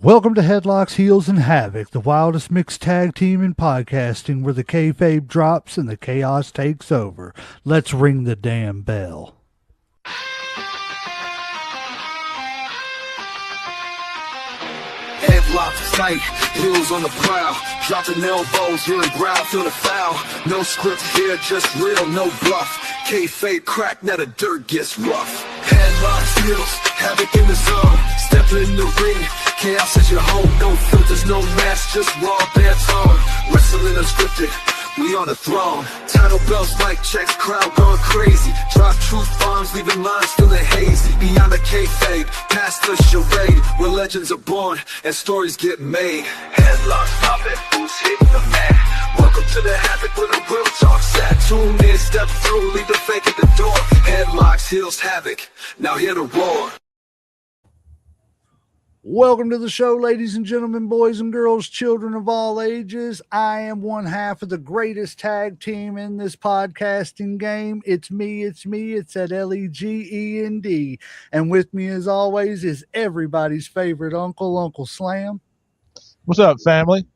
Welcome to Headlocks, Heels, and Havoc, the wildest mixed tag team in podcasting where the kayfabe drops and the chaos takes over. Let's ring the damn bell. Headlocks tight, heels on the prowl, dropping elbows, hearing growl, feel the foul. No script here, just real, no bluff. Kayfabe crack, now the dirt gets rough. Headlocks, heels, havoc in the zone. Stepping in the ring, chaos at your home. No filters, no mask, just raw bare tone. Wrestling unscripted, we on the throne. Title belts, mic checks, crowd going crazy. Drop truth bombs, leaving lines feeling hazy. Beyond the kayfabe, past the charade, where legends are born and stories get made. Headlocks popping, who's hitting the mat? Welcome to the havoc where the real talk's at. Tune in, step through, leave the fake at the door. Headlocks, heels, havoc, now hear the roar. Welcome to the show, ladies and gentlemen, boys and girls, children of all ages. I am one half of the greatest tag team in this podcasting game. It's me. It's at Legend. And with me, as always, is everybody's favorite Uncle Slam. What's up, family?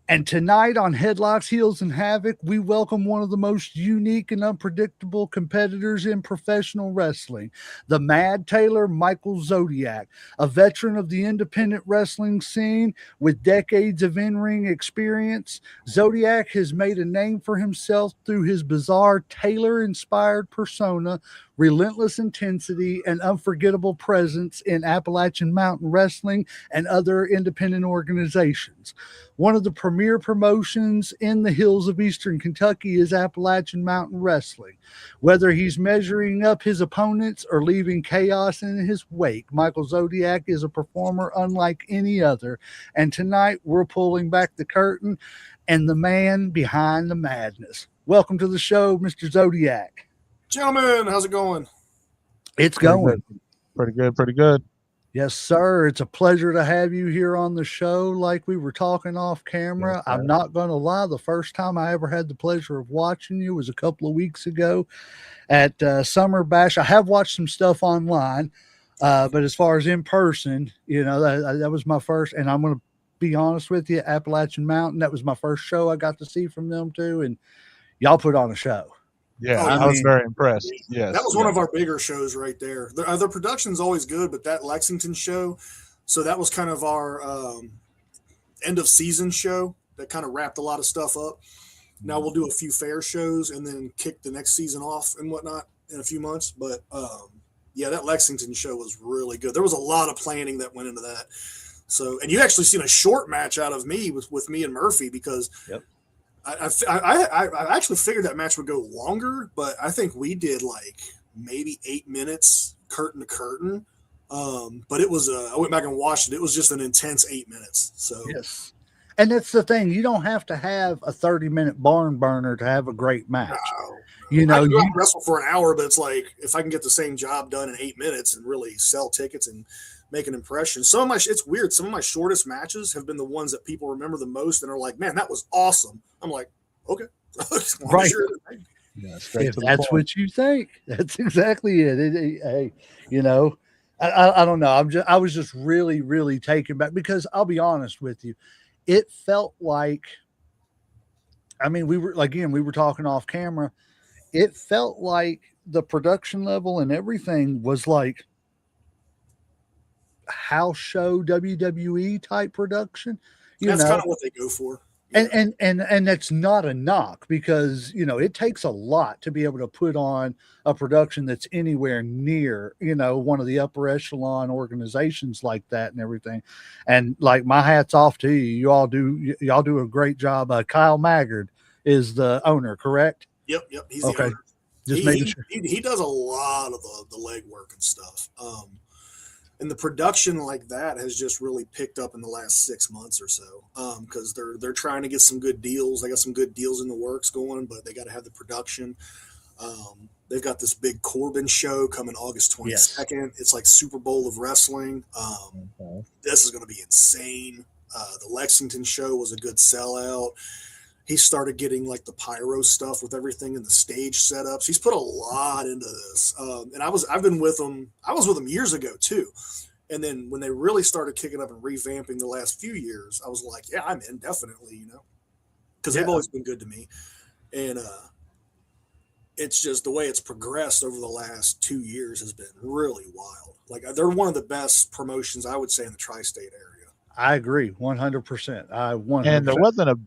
And tonight on Headlocks, Heels, and Havoc, we welcome one of the most unique and unpredictable competitors in professional wrestling, the Mad Taylor Michael Zodiak, a veteran of the independent wrestling scene with decades of in-ring experience. Zodiak has made a name for himself through his bizarre Taylor-inspired persona, relentless intensity, and unforgettable presence in Appalachian Mountain Wrestling and other independent organizations. One of the premier promotions in the hills of Eastern Kentucky is Appalachian Mountain Wrestling. Whether he's measuring up his opponents or leaving chaos in his wake, Michael Zodiak is a performer unlike any other. And tonight we're pulling back the curtain and the man behind the madness. Welcome to the show, Mr. Zodiak. Gentlemen, how's it going? It's going. Pretty good. Yes, sir. It's a pleasure to have you here on the show. Like we were talking off camera, yes, I'm not going to lie. The first time I ever had the pleasure of watching you was a couple of weeks ago at Summer Bash. I have watched some stuff online, but as far as in person, you know, that was my first. And I'm going to be honest with you, Appalachian Mountain, that was my first show I got to see from them too. And y'all put on a show. Yeah, I was very impressed. Yes, that was one of our bigger shows right there. The production's always good, but that Lexington show, so that was kind of our end of season show that kind of wrapped a lot of stuff up. Now we'll do a few fair shows and then kick the next season off and whatnot in a few months. But yeah, that Lexington show was really good. There was a lot of planning that went into that. So, and you actually seen a short match out of me with me and Murphy because. Yep. I actually figured that match would go longer, but I think we did like maybe 8 minutes curtain to curtain. But it was I went back and watched it. It was just an intense 8 minutes. So yes, and that's the thing. You don't have to have a 30-minute barn burner to have a great match. No. You know, you wrestle for an hour, but it's like if I can get the same job done in 8 minutes and really sell tickets and make an impression. It's weird. Some of my shortest matches have been the ones that people remember the most and are like, man, that was awesome. I'm like, okay. Right. Yeah, if that's what you think, that's exactly it. You know, I don't know. I was just really, really taken back because I'll be honest with you. It felt like, I mean, we were talking off camera. It felt like the production level and everything was like house show WWE type production. That's kind of what they go for. Yeah. And that's not a knock because, you know, it takes a lot to be able to put on a production that's anywhere near, you know, one of the upper echelon organizations like that and everything. And like my hat's off to you. Y'all do a great job. Kyle Maggard is the owner, correct? Yep. He's okay. The owner. Just making sure. He does a lot of the legwork and stuff. And the production like that has just really picked up in the last 6 months or so because they're trying to get some good deals. They got some good deals in the works going, but they got to have the production. They've got this big Corbin show coming August 22nd. Yes. It's like Super Bowl of wrestling. This is going to be insane. The Lexington show was a good sellout. He started getting like the pyro stuff with everything in the stage setups. He's put a lot into this. And I've been with him. I was with him years ago too. And then when they really started kicking up and revamping the last few years, I was like, yeah, I'm in definitely, you know, because they've always been good to me. And it's just the way it's progressed over the last 2 years has been really wild. Like they're one of the best promotions, I would say, in the tri-state area. I agree 100%. I 100%. And there wasn't a.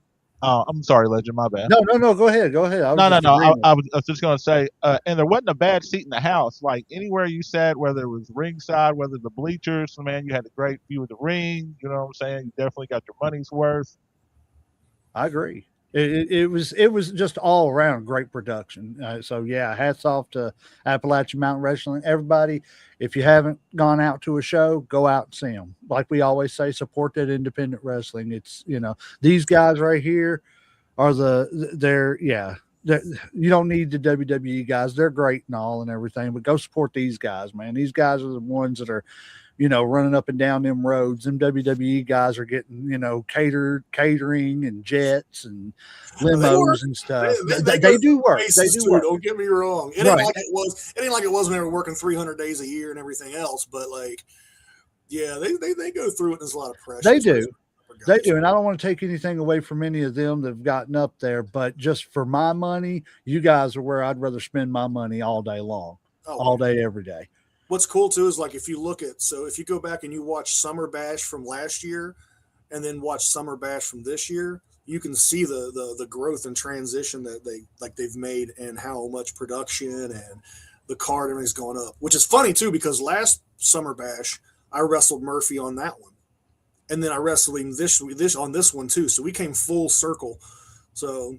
I'm sorry, Legend. My bad. No. Go ahead. I was No. just agreeing with I was just going to say, and there wasn't a bad seat in the house. Like anywhere you sat, whether it was ringside, whether the bleachers, man, you had a great view of the ring. You know what I'm saying? You definitely got your money's worth. I agree. It was just all around great production. So yeah, hats off to Appalachian Mountain Wrestling. Everybody, if you haven't gone out to a show, go out and see them. Like we always say, support that independent wrestling. It's, you know, these guys right here are you don't need the WWE guys. They're great and all and everything, but go support these guys, man. These guys are the ones that are, you know, running up and down them roads. Them WWE guys are getting, you know, catering and jets and limos and stuff. They do work. They do work. Don't get me wrong. It ain't like it was. It ain't like it was when they were working 300 days a year and everything else. But like, yeah, they go through it. And there's a lot of pressure. They do. They do, and I don't want to take anything away from any of them that have gotten up there, but just for my money, you guys are where I'd rather spend my money all day long, all day, every day. What's cool too is like if you look at, so if you go back and you watch Summer Bash from last year and then watch Summer Bash from this year, you can see the growth and transition that they've made and how much production and the card and everything's gone up, which is funny too, because last Summer Bash, I wrestled Murphy on that one. And then I wrestled him this on this one too. So we came full circle. So,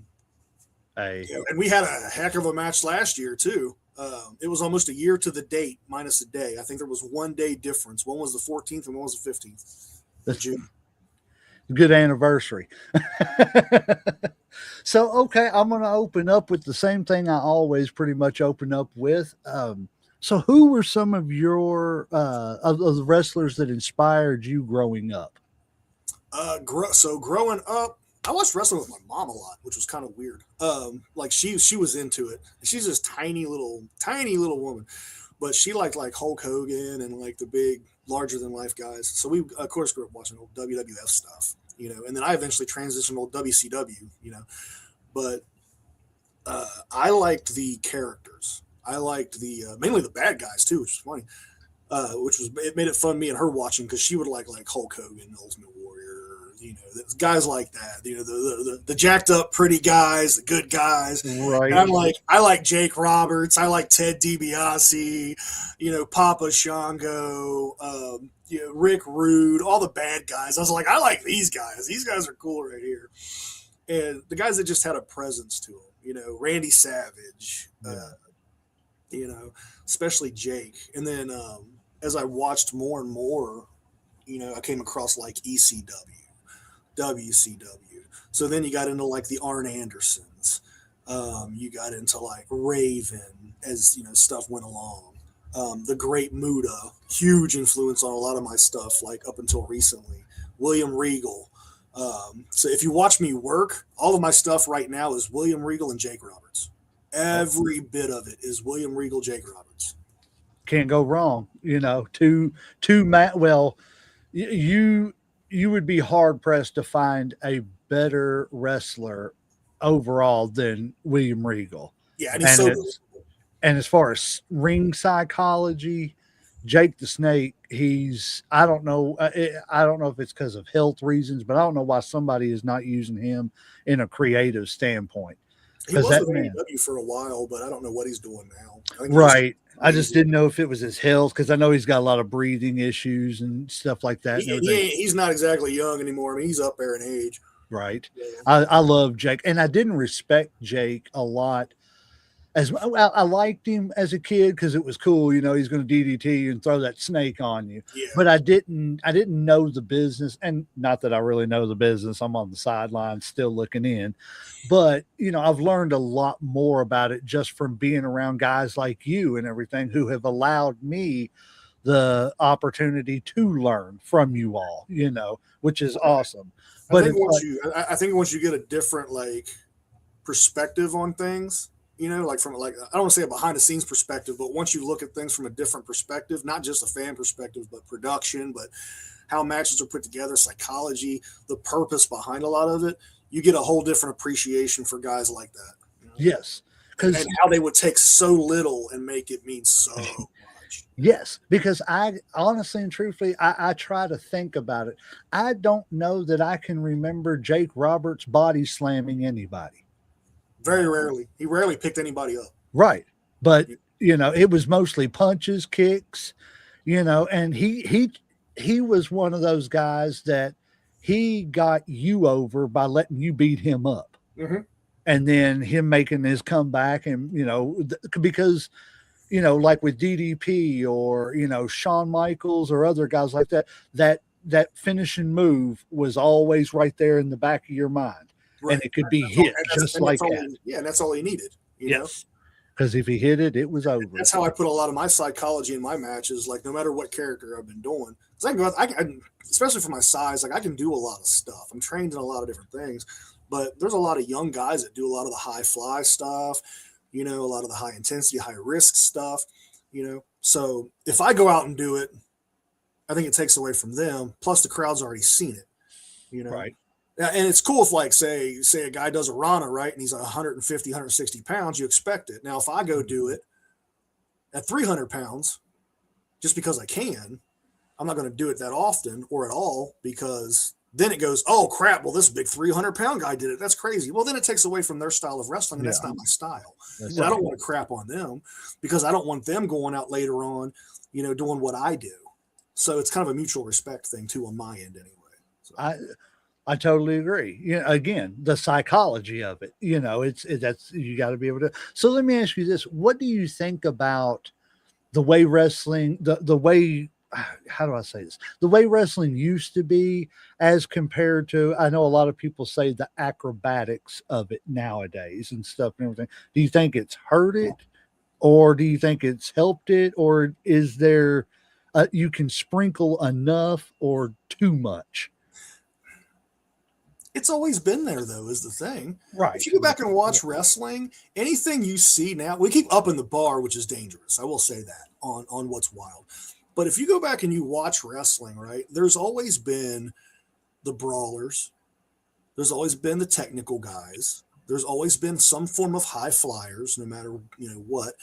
hey, and we had a heck of a match last year too. It was almost a year to the date minus a day. I think there was 1 day difference. One was the 14th and one was the 15th of June. Good anniversary. So, okay, I'm going to open up with the same thing I always pretty much open up with. So who were some of your of the wrestlers that inspired you growing up? So growing up, I watched wrestling with my mom a lot, which was kind of weird. Like she was into it. She's this tiny little woman, but she liked like Hulk Hogan and like the big, larger than life guys. So we of course grew up watching old WWF stuff, you know. And then I eventually transitioned to old WCW, you know. But I liked the characters. I liked the mainly the bad guys too, which was funny. It made it fun me and her watching because she would like Hulk Hogan, Ultimate Warrior, you know, guys like that. You know, the jacked up pretty guys, the good guys. Right. And I like Jake Roberts, I like Ted DiBiase, you know, Papa Shango, you know, Rick Rude, all the bad guys. I was like, I like these guys. These guys are cool right here. And the guys that just had a presence to them, you know, Randy Savage. You know, especially Jake. And then as I watched more and more, you know, I came across like ECW, WCW. So then you got into like the Arn Andersons. You got into like Raven as, you know, stuff went along. The Great Muta, huge influence on a lot of my stuff, like up until recently. William Regal. So if you watch me work, all of my stuff right now is William Regal and Jake Roberts. Every bit of it is William Regal, Jake Roberts. Can't go wrong, you know. Well, you would be hard pressed to find a better wrestler overall than William Regal. Yeah, and he's and as far as ring psychology, Jake the Snake, I don't know if it's because of health reasons, but I don't know why somebody is not using him in a creative standpoint. He was with AEW for a while, but I don't know what he's doing now. Right. I just didn't know if it was his health, because I know he's got a lot of breathing issues and stuff like that. He's not exactly young anymore. I mean, he's up there in age. Right. Yeah. I love Jake, and I didn't respect Jake a lot. As well, I liked him as a kid because it was cool, you know, he's going to DDT you and throw that snake on you. Yeah. But I didn't know the business, and not that I really know the business. I'm on the sidelines still looking in. But, you know, I've learned a lot more about it just from being around guys like you and everything who have allowed me the opportunity to learn from you all, you know, which is awesome. I think once you get a different like perspective on things, like from like, I don't want to say a behind the scenes perspective, but once you look at things from a different perspective, not just a fan perspective, but production, but how matches are put together, psychology, the purpose behind a lot of it, you get a whole different appreciation for guys like that. Yes. And how they would take so little and make it mean so much. Yes, because I honestly and truthfully, I try to think about it. I don't know that I can remember Jake Roberts body slamming anybody. Very rarely. He rarely picked anybody up. Right. But, it was mostly punches, kicks, and he was one of those guys that he got you over by letting you beat him up. Mm-hmm. And then him making his comeback and, because, like with DDP or, Shawn Michaels or other guys like that finishing move was always right there in the back of your mind. Right. And it could be hit just like that. And that's all he needed. Yes. Because if he hit it, it was over. That's how I put a lot of my psychology in my matches. Like, no matter what character I've been doing, because I can, especially for my size, like I can do a lot of stuff. I'm trained in a lot of different things, but there's a lot of young guys that do a lot of the high fly stuff, a lot of the high intensity, high risk stuff, So if I go out and do it, I think it takes away from them. Plus, the crowd's already seen it, Right. And it's cool if, like, say a guy does a Rana, right, and he's 150, 160 pounds, you expect it. Now, if I go do it at 300 pounds, just because I can, I'm not going to do it that often or at all, because then it goes, oh, crap, well, this big 300-pound guy did it. That's crazy. Well, then it takes away from their style of wrestling, and that's not my style. And I don't want to crap on them because I don't want them going out later on, doing what I do. So it's kind of a mutual respect thing, too, on my end anyway. So. I totally agree. Again, the psychology of it, that's, you got to be able to. So let me ask you this. What do you think about the way wrestling, the way, how do I say this? The way wrestling used to be as compared to, I know a lot of people say the acrobatics of it nowadays and stuff and everything. Do you think it's hurt it, or do you think it's helped it, or is there, you can sprinkle enough or too much? It's always been there, though, is the thing. Right. If you go back and watch wrestling, anything you see now, we keep upping the bar, which is dangerous. I will say that on what's wild. But if you go back and you watch wrestling, right, there's always been the brawlers. There's always been the technical guys. There's always been some form of high flyers, no matter, what.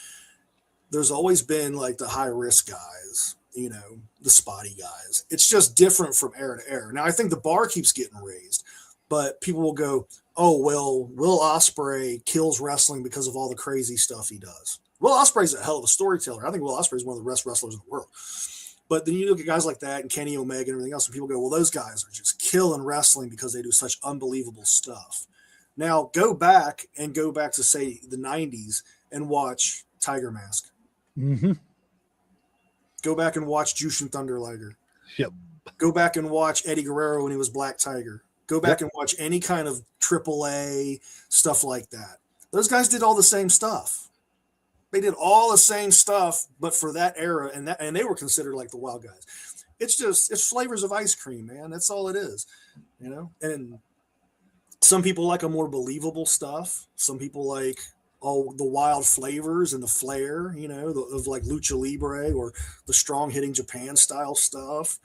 There's always been like the high risk guys, the spotty guys. It's just different from era to era. Now, I think the bar keeps getting raised. But people will go, oh, well, Will Ospreay kills wrestling because of all the crazy stuff he does. Will Ospreay's a hell of a storyteller. I think Will Ospreay is one of the best wrestlers in the world. But then you look at guys like that and Kenny Omega and everything else, and people go, well, those guys are just killing wrestling because they do such unbelievable stuff. Now, go back to, say, the 90s and watch Tiger Mask. Mm-hmm. Go back and watch Jushin Thunder Liger. Yep. Go back and watch Eddie Guerrero when he was Black Tiger. Go back and watch any kind of AAA stuff like that. Those guys did all the same stuff. They did all the same stuff, but for that era, and they were considered like the wild guys. It's flavors of ice cream, man. That's all it is, And some people like a more believable stuff. Some people like all the wild flavors and the flair, of like Lucha Libre or the strong hitting Japan style stuff.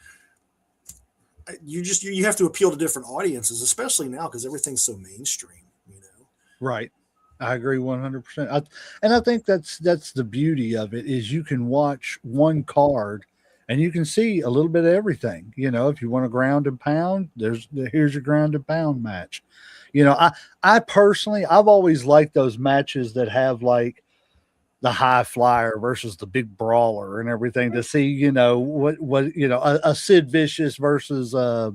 You have to appeal to different audiences, especially now because everything's so mainstream, Right. I agree 100%. And I think that's the beauty of it is you can watch one card and you can see a little bit of everything. If you want to ground and pound, here's your ground and pound match. I personally, I've always liked those matches that have like the high flyer versus the big brawler and everything to see, a Sid Vicious versus a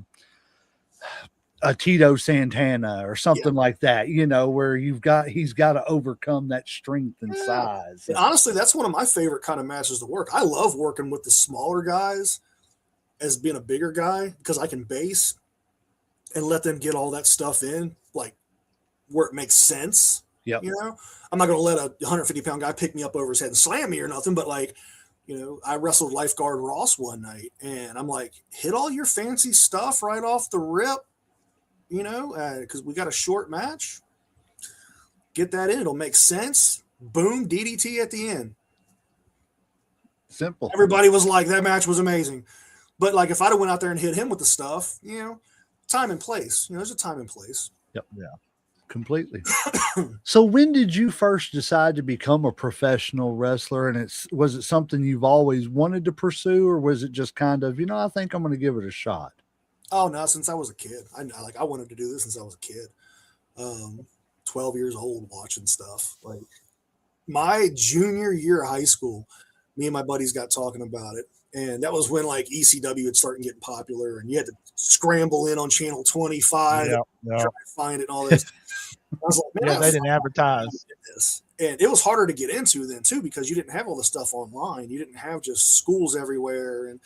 Tito Santana or something like that, where he's got to overcome that strength and size. And honestly, that's one of my favorite kind of matches to work. I love working with the smaller guys as being a bigger guy because I can base and let them get all that stuff in, like where it makes sense. Yeah. I'm not going to let a 150-pound guy pick me up over his head and slam me or nothing, but like, I wrestled Lifeguard Ross one night and I'm like, hit all your fancy stuff right off the rip, because we got a short match. Get that in. It'll make sense. Boom, DDT at the end. Simple. Everybody was like, that match was amazing. But like, if I'd have went out there and hit him with the stuff, time and place. There's a time and place. Yep. Yeah. Completely. So when did you first decide to become a professional wrestler? And was it something you've always wanted to pursue, or was it just kind of, I think I'm going to give it a shot? Oh no, since I was a kid. I wanted to do this since I was a kid. 12 years old watching stuff. Like my junior year of high school, me and my buddies got talking about it. And that was when like ECW had started getting popular and you had to scramble in on channel 25 try to find it and all this. I was like, man, they didn't advertise this. And it was harder to get into then too, because you didn't have all the stuff online. You didn't have just schools everywhere and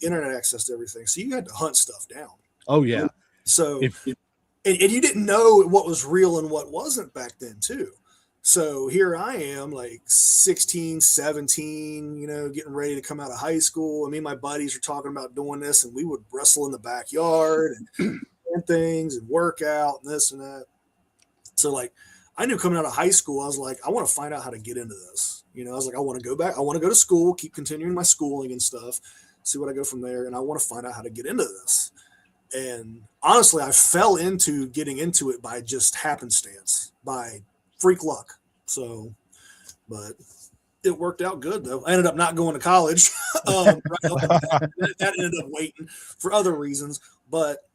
internet access to everything. So you had to hunt stuff down. Oh yeah. So and you didn't know what was real and what wasn't back then too. So here I am, like 16, 17, getting ready to come out of high school. And me and my buddies are talking about doing this, and we would wrestle in the backyard and things and work out and this and that. So like, I knew coming out of high school, I was like, I want to find out how to get into this. I was like, I want to go back. I want to go to school, keep continuing my schooling and stuff, see what I go from there. And I want to find out how to get into this. And honestly, I fell into getting into it by just happenstance, by freak luck. So, but it worked out good though. I ended up not going to college. That ended up waiting for other reasons, but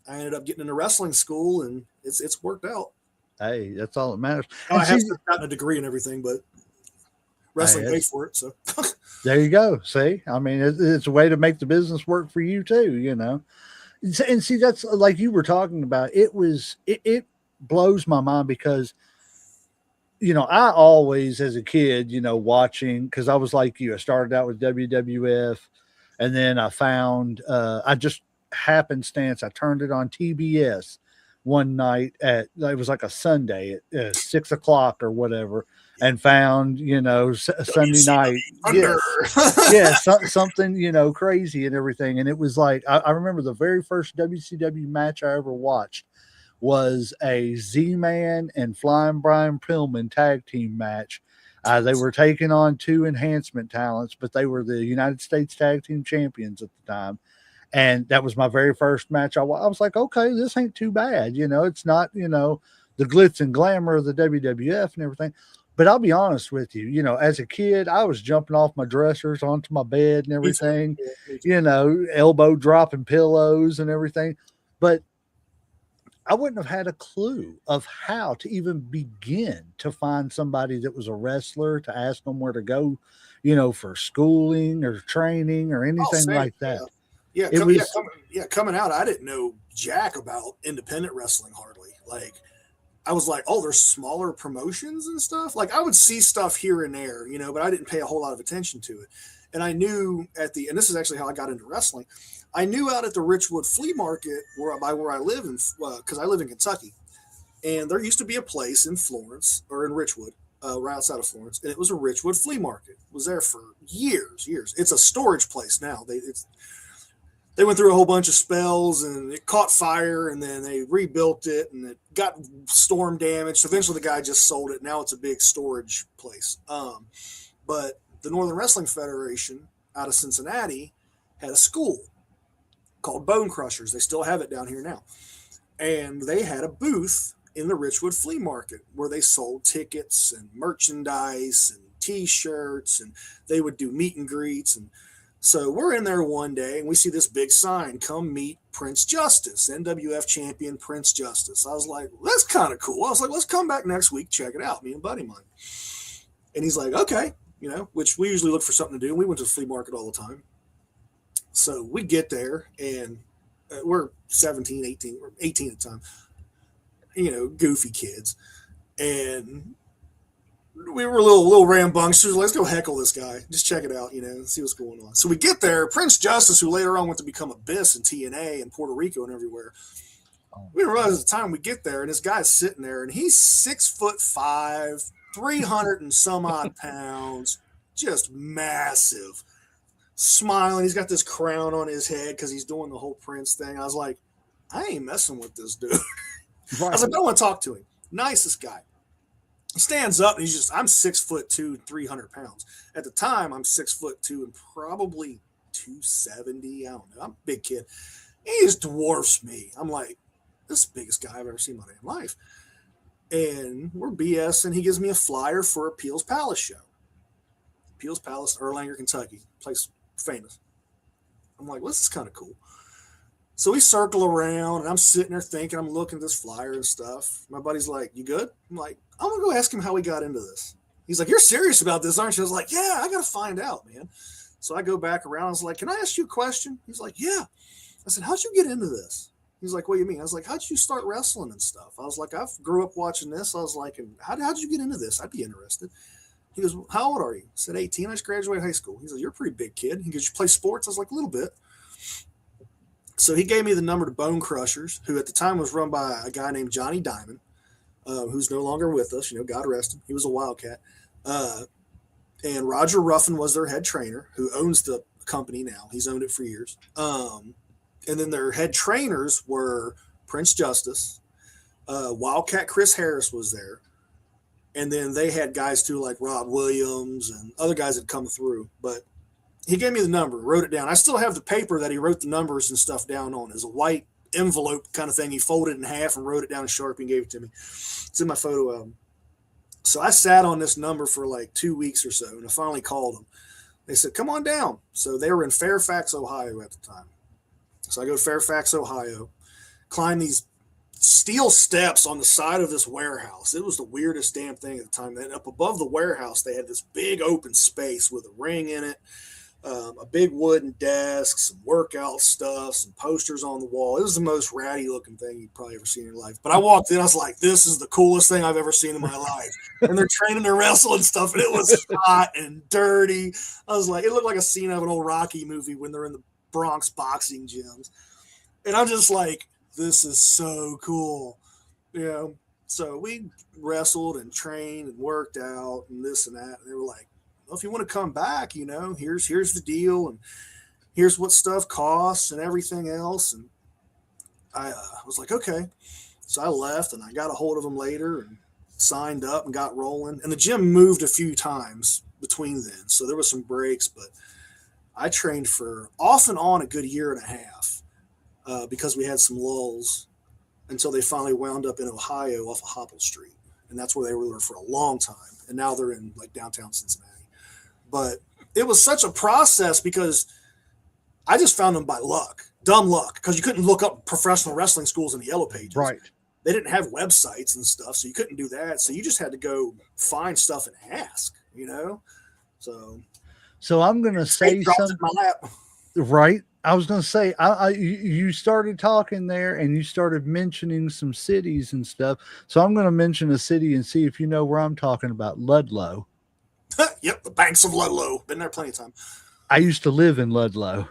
I ended up getting into wrestling school, and it's worked out. Hey, that's all that matters. I have gotten a degree and everything, but wrestling paid for it. So there you go. See, I mean, it's a way to make the business work for you too, And see, that's like you were talking about. It blows my mind because, I always, as a kid, watching, because I was like you, I started out with WWF, and then I found, I just happenstance, I turned it on TBS one night it was like a Sunday at 6 o'clock or whatever, and found, Sunday night, something, crazy and everything. And it was like, I remember the very first WCW match I ever watched was a Z-Man and Flying Brian Pillman tag team match. They were taking on two enhancement talents, but they were the United States Tag Team Champions at the time. And that was my very first match. I was like, okay, this ain't too bad. It's not, the glitz and glamour of the WWF and everything. But I'll be honest with you, as a kid, I was jumping off my dressers onto my bed and everything, elbow dropping pillows and everything. But I wouldn't have had a clue of how to even begin to find somebody that was a wrestler, to ask them where to go, for schooling or training or anything like that. Coming out, I didn't know jack about independent wrestling hardly. Like, I was like, oh, there's smaller promotions and stuff. Like, I would see stuff here and there, but I didn't pay a whole lot of attention to it. And I knew and this is actually how I got into wrestling. I knew out at the Richwood Flea Market where I live because I live in Kentucky, and there used to be a place in Florence or in Richwood, right outside of Florence, and it was a Richwood Flea Market. It was there for years. It's a storage place now. They went through a whole bunch of spells, and it caught fire, and then they rebuilt it, and it got storm damaged. Eventually, the guy just sold it. Now it's a big storage place. But the Northern Wrestling Federation out of Cincinnati had a school called Bone Crushers. They still have it down here now. And they had a booth in the Richwood Flea Market where they sold tickets and merchandise and T-shirts, and they would do meet and greets. And so we're in there one day, and we see this big sign, come meet Prince Justice, NWF champion Prince Justice. I was like, well, that's kind of cool. I was like, let's come back next week, check it out, me and buddy mine. And he's like, okay, which we usually look for something to do. We went to the flea market all the time. So we get there, and we're 17, 18, or 18 at the time, goofy kids. And we were a little rambunctious. Let's go heckle this guy. Just check it out, see what's going on. So we get there. Prince Justice, who later on went to become Abyss in TNA and Puerto Rico and everywhere. We didn't realize at the time we get there, and this guy's sitting there, and he's 6'5", 300 and some odd pounds, just massive. Smiling. He's got this crown on his head because he's doing the whole Prince thing. I was like, I ain't messing with this dude. Right. I was like, I don't want to talk to him. Nicest guy. He stands up and I'm 6'2", 300 pounds. At the time, I'm 6'2" and probably 270. I don't know. I'm a big kid. He just dwarfs me. I'm like, this is the biggest guy I've ever seen in my damn life. And we're BSing. He gives me a flyer for a Peel's Palace show. Peel's Palace, Erlanger, Kentucky. Place famous. I'm like, well, this is kind of cool. So we circle around, and I'm sitting there thinking, I'm looking at this flyer and stuff. My buddy's like, you good? I'm like, I'm going to go ask him how we got into this. He's like, you're serious about this, aren't you? I was like, yeah, I got to find out, man. So I go back around. I was like, can I ask you a question? He's like, yeah. I said, how'd you get into this? He's like, what do you mean? I was like, how'd you start wrestling and stuff? I was like, I grew up watching this. I was like, and how'd you get into this? I'd be interested. He goes, well, how old are you? I said, 18. I just graduated high school. He said, you're a pretty big kid. He goes, you play sports? I was like, a little bit. So he gave me the number to Bone Crushers, who at the time was run by a guy named Johnny Diamond, who's no longer with us. God rest him. He was a Wildcat. And Roger Ruffin was their head trainer, who owns the company now. He's owned it for years. And then their head trainers were Prince Justice. Wildcat Chris Harris was there. And then they had guys too, like Rob Williams and other guys that come through. But he gave me the number, wrote it down. I still have the paper that he wrote the numbers and stuff down on. It's a white envelope kind of thing. He folded it in half and wrote it down in Sharpie and gave it to me. It's in my photo album. So I sat on this number for like 2 weeks or so, and I finally called them. They said, come on down. So they were in Fairfax, Ohio at the time. So I go to Fairfax, Ohio, climb these steel steps on the side of this warehouse. It was the weirdest damn thing at the time. And up above the warehouse, they had this big open space with a ring in it. A big wooden desk, some workout stuff, some posters on the wall. It was the most ratty looking thing you've probably ever seen in your life. But I walked in, I was like, this is the coolest thing I've ever seen in my life. And they're training to wrestle and stuff, and it was hot and dirty. I was like, it looked like a scene of an old Rocky movie when they're in the Bronx boxing gyms. And I'm just like, this is so cool. So we wrestled and trained and worked out and this and that. And they were like, well, if you want to come back, here's the deal, and here's what stuff costs and everything else. And I was like, okay. So I left, and I got a hold of them later and signed up and got rolling. And the gym moved a few times between then, so there was some breaks, but I trained for off and on a good year and a half because we had some lulls until they finally wound up in Ohio off of Hopple Street. And that's where they were for a long time. And now they're in like downtown Cincinnati. But it was such a process because I just found them by luck, dumb luck, because you couldn't look up professional wrestling schools in the yellow pages. Right. They didn't have websites and stuff, so you couldn't do that. So you just had to go find stuff and ask, So I'm going to say something. Right. I was going to say, you started talking there and you started mentioning some cities and stuff. So I'm going to mention a city and see if you know where I'm talking about. Ludlow. Yep, the banks of Ludlow. Been there plenty of time. I used to live in Ludlow.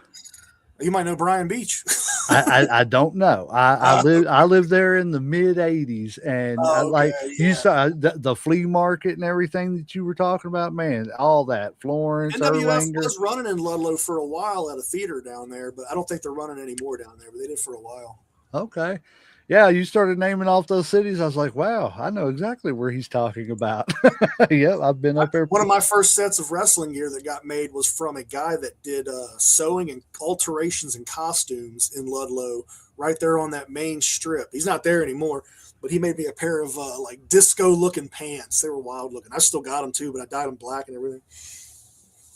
You might know Brian Beach. I don't know. I lived there in the mid '80s, and you saw the flea market and everything that you were talking about. Man, all that Florence, NWF was running in Ludlow for a while at a theater down there, but I don't think they're running anymore down there. But they did for a while. Okay. Yeah, you started naming off those cities. I was like, wow, I know exactly where he's talking about. Yep, I've been up there. One of my first sets of wrestling gear that got made was from a guy that did sewing and alterations and costumes in Ludlow, right there on that main strip. He's not there anymore, but he made me a pair of like disco-looking pants. They were wild looking. I still got them too, but I dyed them black and everything.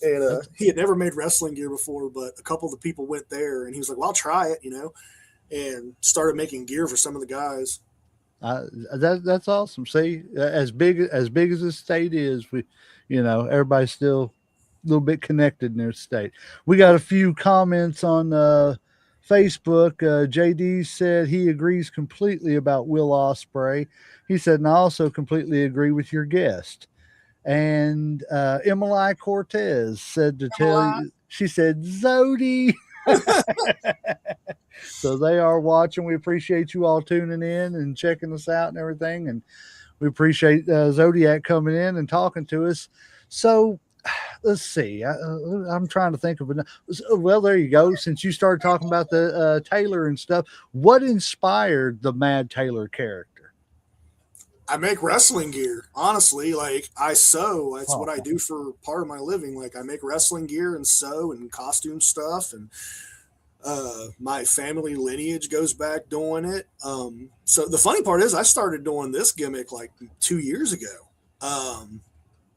And he had never made wrestling gear before, but a couple of the people went there, and he was like, well, I'll try it, and started making gear for some of the guys. That's awesome. See, as big as this state is, everybody's still a little bit connected in their state. We got a few comments on Facebook. JD said he agrees completely about Will Ospreay. He said, and I also completely agree with your guest. And Emily Cortez said to tell you, she said, Zodi. So they are watching. We appreciate you all tuning in and checking us out and everything. And we appreciate Zodiac coming in and talking to us. So let's see. I'm trying to think of it. Well, there you go. Since you started talking about the Taylor and stuff, what inspired the Mad Taylor character? I make wrestling gear. Honestly, like I sew. That's what I Oh, do for part of my living. Like I make wrestling gear and sew and costume stuff, and my family lineage goes back doing it. So the funny part is, I started doing this gimmick like 2 years ago. Um,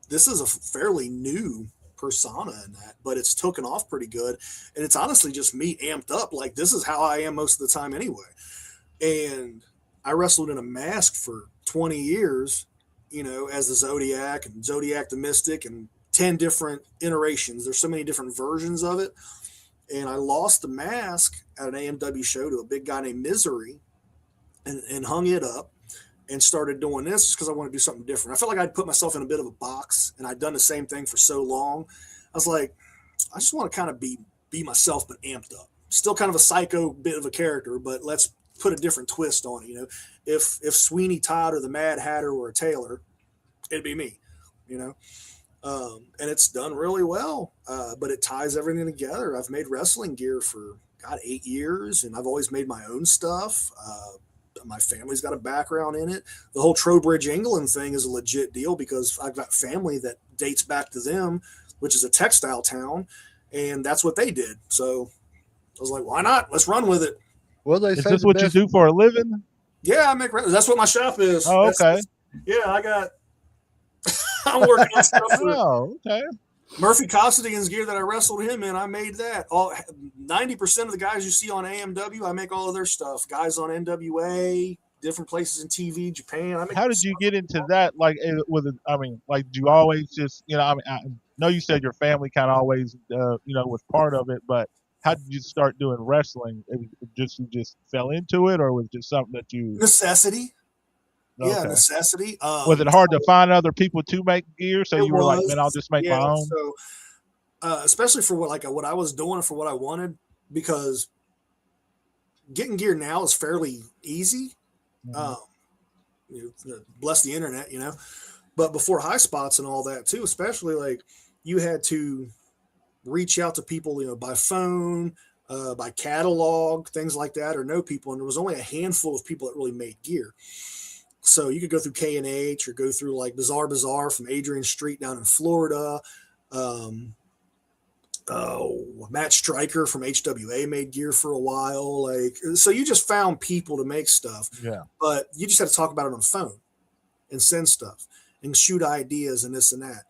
this is a fairly new persona in that, but it's taken off pretty good, and it's honestly just me amped up. Like this is how I am most of the time anyway. And I wrestled in a mask for 20 years, as the Zodiac and Zodiac the Mystic and 10 different iterations. There's so many different versions of it. And I lost the mask at an AMW show to a big guy named Misery and hung it up and started doing this just because I want to do something different. I felt like I'd put myself in a bit of a box and I'd done the same thing for so long. I was like, I just want to kind of be myself, but amped up. Still kind of a psycho bit of a character, but let's put a different twist on it. If Sweeney Todd or the Mad Hatter were a tailor, it'd be me, you know. And it's done really well, but it ties everything together. I've made wrestling gear for 8 years, and I've always made my own stuff. My family's got a background in it. The whole Trowbridge, England thing is a legit deal because I've got family that dates back to them, which is a textile town, and that's what they did. So I was like, why not? Let's run with it. Well, they is say this the what you best- do for a living? Yeah, I make. That's what my shop is. Oh, okay. Yeah, I got. I'm working on stuff for Oh, okay. Murphy Costigan's gear that I wrestled him in. I made that. All 90% of the guys you see on AMW, I make all of their stuff. Guys on NWA, different places in TV, Japan. I make How did you get into that? Like, I mean, like, do you always just, I mean, I know you said your family kind of always, was part of it, but how did you start doing wrestling? You just fell into it, or was it just something that you? necessity? Yeah, Okay. necessity. Was it hard to find other people to make gear? So you were like, man, I'll just make my own. So, especially for what I was doing for what I wanted, because getting gear now is fairly easy. Bless the internet, But before high spots and all that too, especially like you had to reach out to people, by phone, by catalog, things like that, or know people, and there was only a handful of people that really made gear. So you could go through K&H or go through like Bazaar from Adrian Street down in Florida. Matt Stryker from HWA made gear for a while. Like, so you just found people to make stuff. Yeah. But you just had to talk about it on the phone and send stuff and shoot ideas and this and that,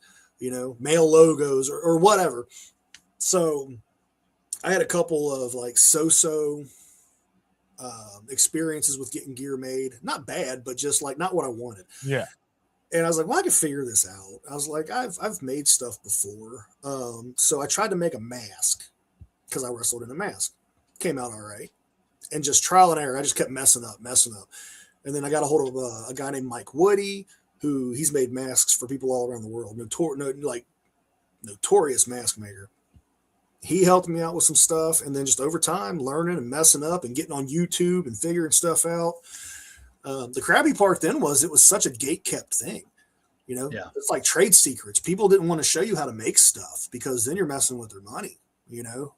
mail logos or whatever. So I had a couple of like so-so experiences with getting gear made. Not bad, but just like not what I wanted. Yeah. And I was like, well, I can figure this out. I was like, I've made stuff before. So I tried to make a mask because I wrestled in a mask. Came out all right. And just trial and error. I just kept messing up. And then I got a hold of a guy named Mike Woody, who he's made masks for people all around the world. Notorious mask maker. He helped me out with some stuff, and then just over time, learning and messing up and getting on YouTube and figuring stuff out. The crabby part then was it was such a gate-kept thing. Yeah. It's like trade secrets. People didn't want to show you how to make stuff because then you're messing with their money,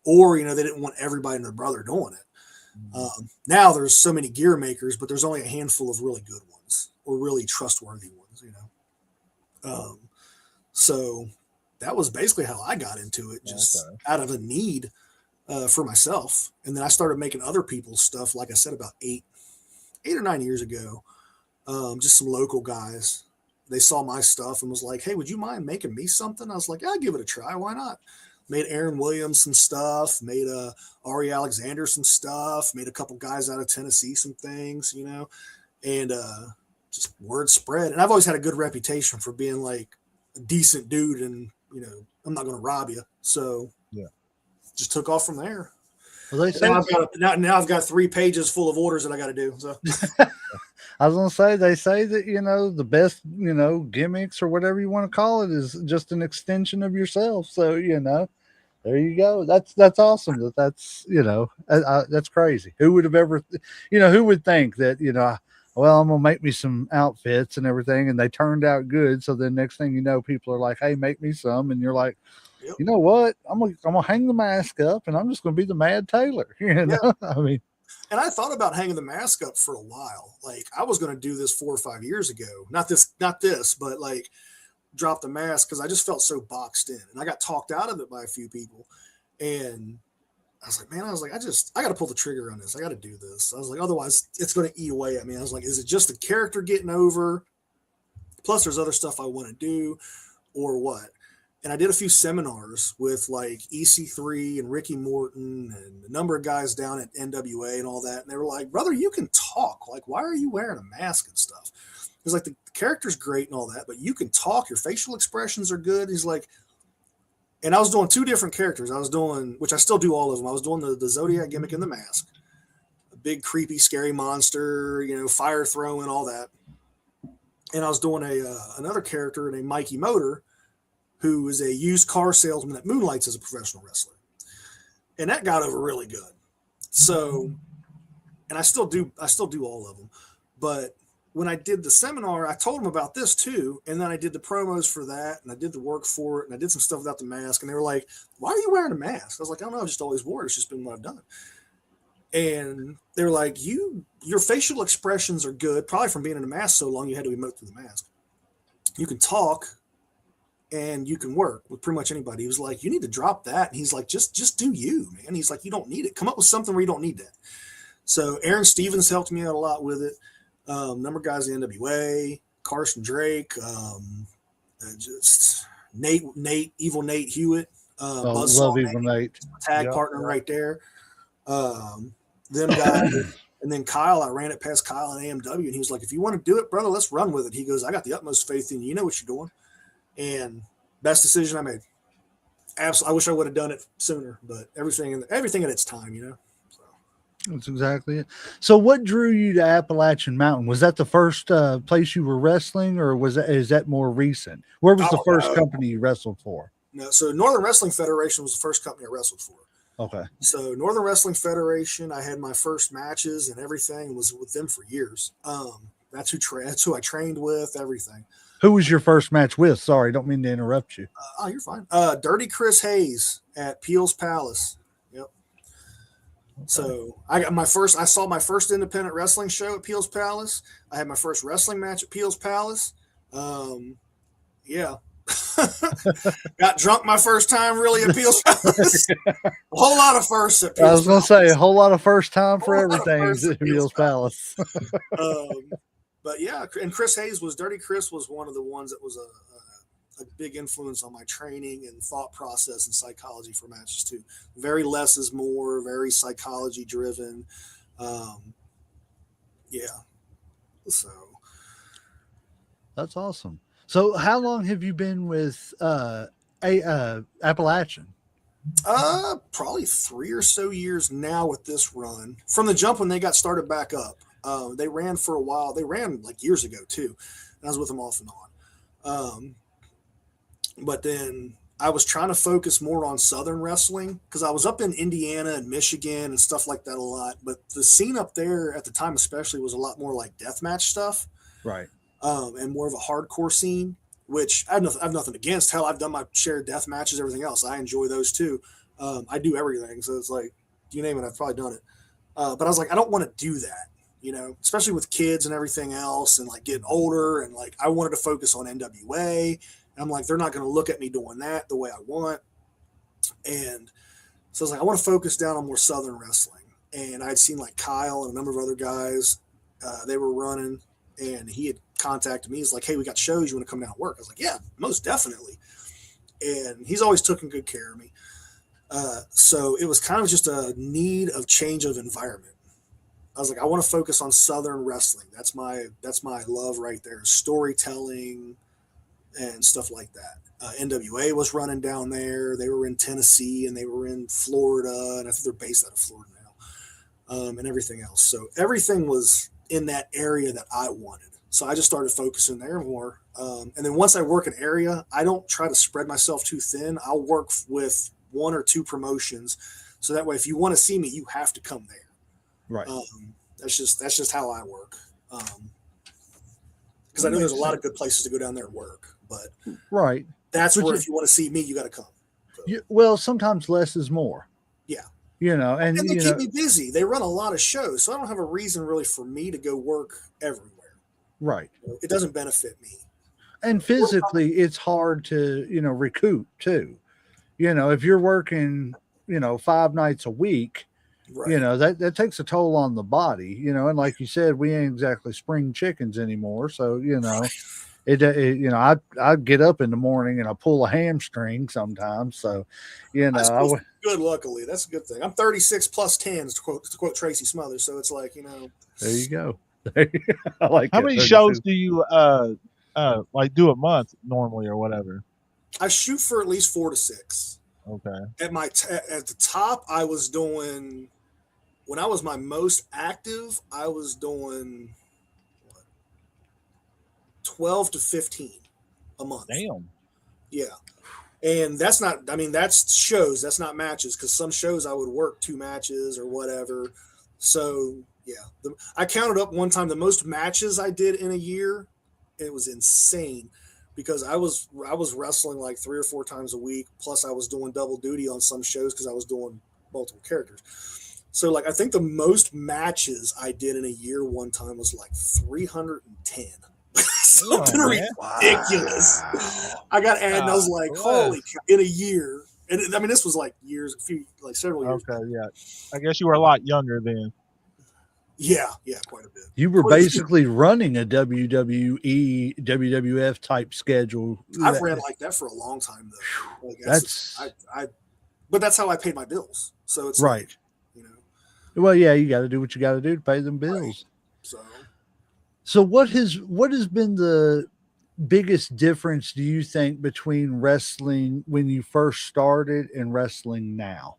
or, they didn't want everybody and their brother doing it. Now there's so many gear makers, but there's only a handful of really good ones or really trustworthy ones, So that was basically how I got into it, just out of a need for myself. And then I started making other people's stuff, like I said, about 8 or 9 years ago. Just some local guys. They saw my stuff and was like, hey, would you mind making me something? I was like, yeah, I'll give it a try. Why not? Made Aaron Williams some stuff, made Ari Alexander some stuff, made a couple guys out of Tennessee some things, and just word spread. And I've always had a good reputation for being like a decent dude and, I'm not going to rob you. So yeah, just took off from there. Well, they say now I've got 3 pages full of orders that I got to do. So I was going to say, they say that, the best, gimmicks or whatever you want to call it is just an extension of yourself. So, there you go. That's awesome. That's crazy. Who would have ever, who would think that, well, I'm going to make me some outfits and everything, and they turned out good. So then next thing you know, people are like, hey, make me some. And you're like, you know what? I'm gonna hang the mask up and I'm just going to be the Mad Taylor. I mean, And I thought about hanging the mask up for a while. Like I was going to do this 4 or 5 years ago. Not this, but like drop the mask because I just felt so boxed in, and I got talked out of it by a few people. And I was like, man, I got to pull the trigger on this. I got to do this. I was like, otherwise it's going to eat away at me. I was like, is it just the character getting over? Plus, there's other stuff I want to do, or what? And I did a few seminars with like EC3 and Ricky Morton and a number of guys down at NWA and all that. And they were like, brother, you can talk. Like, why are you wearing a mask and stuff? He's like, the character's great and all that, but you can talk. Your facial expressions are good. He's like, and I was doing 2 different characters. I was doing, which I still do all of them. I was doing the Zodiac gimmick in the mask, a big, creepy, scary monster, fire throwing, all that. And I was doing another character named Mikey Motor, who is a used car salesman that moonlights as a professional wrestler. And that got over really good. So, and I still do all of them. But when I did the seminar, I told them about this too. And then I did the promos for that, and I did the work for it, and I did some stuff without the mask. And they were like, why are you wearing a mask? I was like, I don't know, I've just always wore it. It's just been what I've done. And they're like, your facial expressions are good, probably from being in a mask so long you had to emote through the mask. You can talk, and you can work with pretty much anybody. He was like, you need to drop that. And he's like, just do you, man. He's like, you don't need it. Come up with something where you don't need that. So Aaron Stevens helped me out a lot with it. Number of guys in NWA, Carson Drake, just Nate, Evil Nate Hewitt, love Evil Nate. Tag partner right there. Them guys. And then Kyle, I ran it past Kyle in AMW, and he was like, if you want to do it, brother, let's run with it. He goes, I got the utmost faith in you. You know what you're doing. And best decision I made. Absolutely, I wish I would have done it sooner, but everything at its time, So. That's exactly it. So, what drew you to Appalachian Mountain? Was that the first place you were wrestling, or is that more recent? Where was the first company you wrestled for? No, so Northern Wrestling Federation was the first company I wrestled for. Okay. So Northern Wrestling Federation, I had my first matches and everything, was with them for years. That's who I trained with, everything. Who was your first match with? Sorry, don't mean to interrupt you. You're fine. Dirty Chris Hayes at Peel's Palace. Yep. Okay. So I saw my first independent wrestling show at Peel's Palace. I had my first wrestling match at Peel's Palace. Yeah. Got drunk my first time really at Peel's Palace. A whole lot of firsts at Peel's Palace. I was going to say a whole lot of first time for everything at Peel's Palace. But yeah, and Dirty Chris was one of the ones that was a big influence on my training and thought process and psychology for matches too. Very less is more, very psychology driven. Yeah. So. That's awesome. So how long have you been with Appalachian? Probably 3 or so years now with this run. From the jump when they got started back up. They ran for a while. They ran like years ago too. And I was with them off and on. But then I was trying to focus more on Southern wrestling because I was up in Indiana and Michigan and stuff like that a lot. But the scene up there at the time, especially, was a lot more like deathmatch stuff. Right. And more of a hardcore scene, which I have nothing against. Hell, I've done my share of death matches, everything else. I enjoy those too. I do everything. So it's like, you name it, I've probably done it. But I was like, I don't want to do that. Especially with kids and everything else and like getting older. And like, I wanted to focus on NWA. And I'm like, they're not going to look at me doing that the way I want. And so I was like, I want to focus down on more Southern wrestling. And I'd seen like Kyle and a number of other guys, they were running, and he had contacted me. He's like, hey, we got shows. You want to come down and work? I was like, yeah, most definitely. And he's always taken good care of me. So it was kind of just a need of change of environment. I was like, I want to focus on Southern wrestling. That's my love right there. Storytelling and stuff like that. NWA was running down there. They were in Tennessee and they were in Florida. And I think they're based out of Florida now. And everything else. So everything was in that area that I wanted. So I just started focusing there more. And then once I work an area, I don't try to spread myself too thin. I'll work with 1 or 2 promotions. So that way, if you want to see me, you have to come there. Right. That's just how I work. Because I know there's a lot of good places to go down there and work, but right. That's where if you want to see me, you got to come. So. Well, sometimes less is more. Yeah. And And they keep me busy. They run a lot of shows, so I don't have a reason really for me to go work everywhere. right. It doesn't benefit me. And physically, it's hard to, recoup too. If you're working, 5 nights a week, Right. that takes a toll on the body, and like you said, we ain't exactly spring chickens anymore. So, I get up in the morning and I pull a hamstring sometimes. So, I I suppose would, good, luckily. That's a good thing. I'm 36 plus 10s, to quote Tracy Smothers. So it's like, there you go. I like How that. many 32. shows do you like do a month normally or whatever? I shoot for at least 4 to 6. Okay. At the top, I was doing, when I was my most active, I was doing what, 12 to 15 a month. Damn. Yeah. And that's not, I mean, that's shows, that's not matches, because some shows I would work 2 matches or whatever. So, yeah. I counted up one time the most matches I did in a year. It was insane because I was wrestling like 3 or 4 times a week. Plus, I was doing double duty on some shows because I was doing multiple characters. So, like, I think the most matches I did in a year one time was like 310. Something ridiculous. I got added, and I was like, "Holy cow!" In a year, and I mean, this was like several years. Okay, yeah. I guess you were a lot younger then. Yeah, quite a bit. You were basically running a WWE, WWF type schedule. I've ran like that for a long time, though. Like, but that's how I paid my bills. So it's right. Like, Well, yeah, you got to do what you got to do to pay them bills. Right. So what has been the biggest difference, do you think, between wrestling when you first started and wrestling now?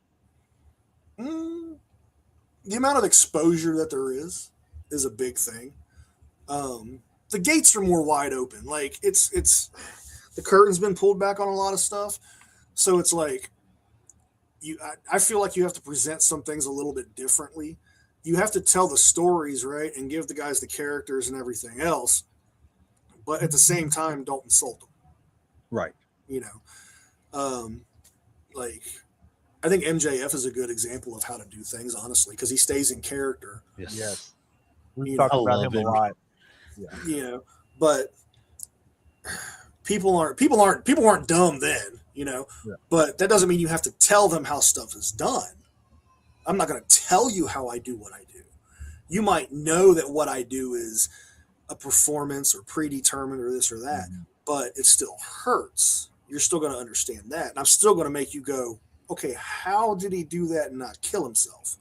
The amount of exposure that there is a big thing. The gates are more wide open. Like it's the curtain's been pulled back on a lot of stuff. So it's like I feel like you have to present some things a little bit differently. You have to tell the stories, right, and give the guys the characters and everything else. But at the same time, don't insult them. Right. Like I think MJF is a good example of how to do things, honestly, because he stays in character. Yes. We've talked about him a lot. Yeah. But people aren't dumb then, but that doesn't mean you have to tell them how stuff is done. I'm not going to tell you how I do what I do. You might know that what I do is a performance or predetermined or this or that, but it still hurts. You're still going to understand that. And I'm still going to make you go, okay, how did he do that and not kill himself?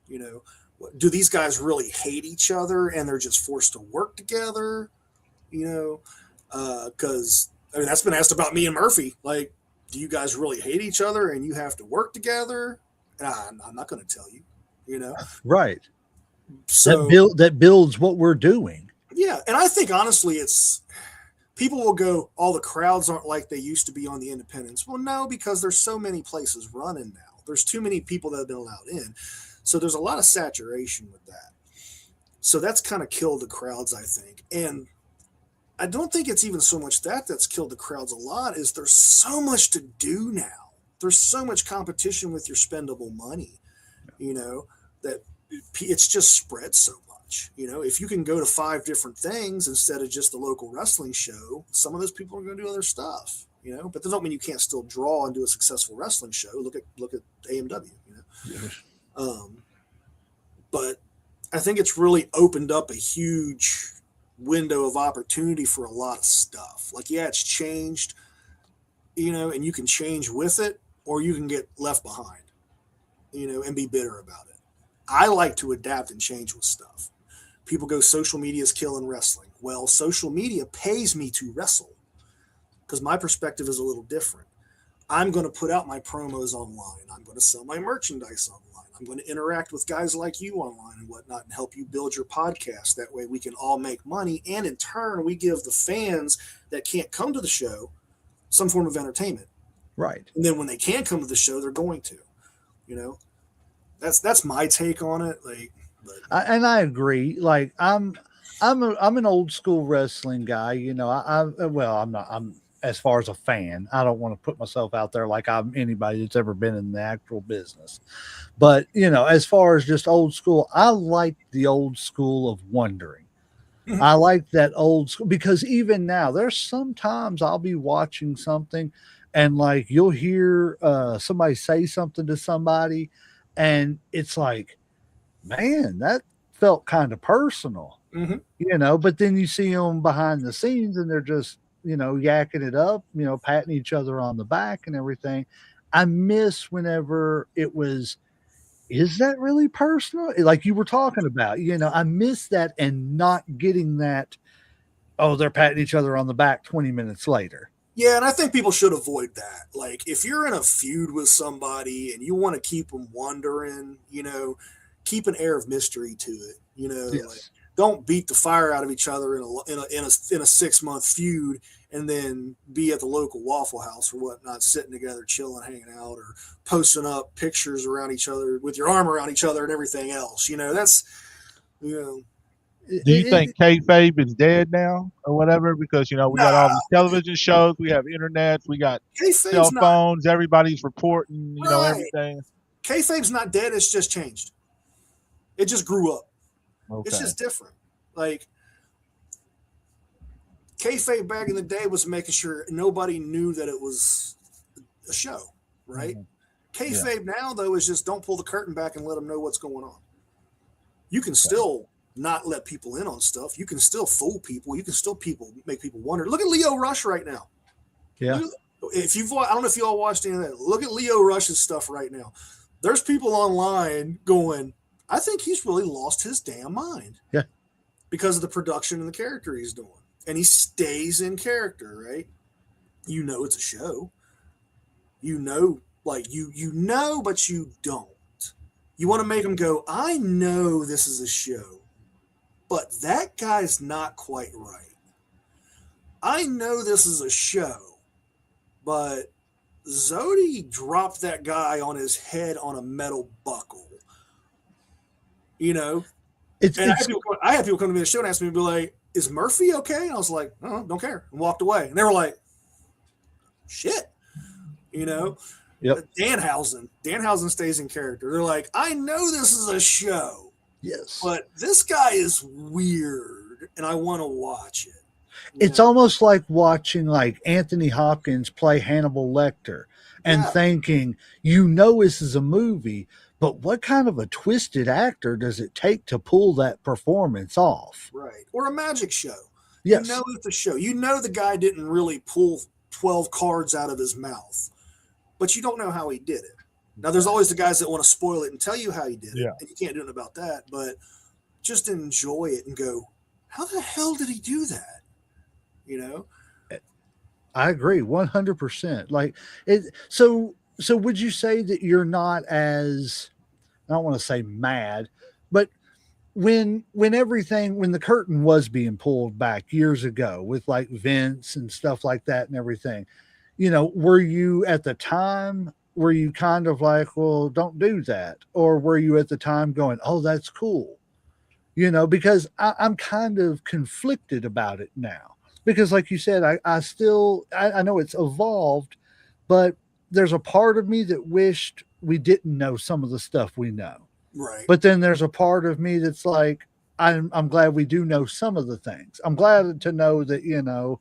Do these guys really hate each other and they're just forced to work together? Because that's been asked about me and Murphy. Like, do you guys really hate each other and you have to work together? And I'm not going to tell you, Right. So that builds what we're doing. Yeah. And I think honestly, it's people will go, all the crowds aren't like they used to be on the independents. Well, no, because there's so many places running now. There's too many people that have been allowed in. So there's a lot of saturation with that. So that's kind of killed the crowds, I think. And I don't think it's even so much that's killed the crowds a lot, is there's so much to do now. There's so much competition with your spendable money, that it's just spread so much. If you can go to 5 different things instead of just the local wrestling show, some of those people are going to do other stuff, but that don't mean you can't still draw and do a successful wrestling show. Look at AMW, Yes. But I think it's really opened up a huge window of opportunity for a lot of stuff. Like, yeah, it's changed, and you can change with it, or you can get left behind, and be bitter about it. I like to adapt and change with stuff. People go, social media is killing wrestling. Well, social media pays me to wrestle because my perspective is a little different. I'm going to put out my promos online. I'm going to sell my merchandise online. I'm going to interact with guys like you online and whatnot and help you build your podcast. That way we can all make money. And in turn, we give the fans that can't come to the show some form of entertainment. Right. And then when they can come to the show, they're going to, that's my take on it. Like, and I agree. Like I'm an old school wrestling guy. I'm not. as far as a fan. I don't want to put myself out there like I'm anybody that's ever been in the actual business. But, as far as just old school, I like the old school of wondering. Mhm. I like that old school because even now, there's sometimes I'll be watching something and like you'll hear somebody say something to somebody, and it's like, man, that felt kind of personal, Mhm. but then you see them behind the scenes and they're just, yakking it up, patting each other on the back and everything. I miss whenever it was, is that really personal? Like you were talking about, I miss that and not getting that. Oh, they're patting each other on the back 20 minutes later. Yeah, and I think people should avoid that. Like, if you're in a feud with somebody and you want to keep them wondering, keep an air of mystery to it. Like, Yes. don't beat the fire out of each other in a 6 month feud, and then be at the local Waffle House or whatnot, sitting together, chilling, hanging out, or posting up pictures around each other with your arm around each other and everything else. That's you know, Do you It, think kayfabe is dead now or whatever? Because we got all nah, these television shows, we have internet, we got kayfabe's cell not phones, everybody's reporting, right. everything. Kayfabe's not dead. It's just changed. It just grew up. It's Okay. just different. Like, kayfabe back in the day was making sure nobody knew that it was a show, right? Hmm. Yeah. Kayfabe now, though, is just don't pull the curtain back and let them know what's going on. You can Okay. still not let people in on stuff. You can still fool people. You can still make people wonder. Look at Leo Rush right now. yeah. If I don't know if you all watched any of that. Look at Leo Rush's stuff right now. There's people online going, I think he's really lost his damn mind. Yeah. Because of the production and the character he's doing. And he stays in character, right? It's a show. Like but you don't. You want to make him go, I know this is a show, but that guy's not quite right. I know this is a show, but Zodi dropped that guy on his head on a metal buckle. It's And it's I had people come to me on the show and ask me, be like, is Murphy okay? And I was like, oh, don't care. And walked away. And they were like, shit. You know, Yep. Danhausen stays in character. They're like, I know this is a show, Yes. but this guy is weird and I want to watch it. It's almost like watching like Anthony Hopkins play Hannibal Lecter and Yeah. thinking, this is a movie, but what kind of a twisted actor does it take to pull that performance off? Right. Or a magic show. Yes. It's a show. The guy didn't really pull 12 cards out of his mouth, but you don't know how he did it. Now, there's always the guys that want to spoil it and tell you how he did it, and you can't do anything about that, but just enjoy it and go, how the hell did he do that? I agree 100%. Like it. So would you say that you're not as, I don't want to say mad, but when the curtain was being pulled back years ago with like Vince and stuff like that and everything, were you at the time, were you kind of like, well, don't do that? Or were you at the time going, oh, that's cool? Because I'm kind of conflicted about it now. Because like you said, I know it's evolved, but there's a part of me that wished we didn't know some of the stuff we know. Right. But then there's a part of me that's like, I'm glad we do know some of the things. I'm glad to know that,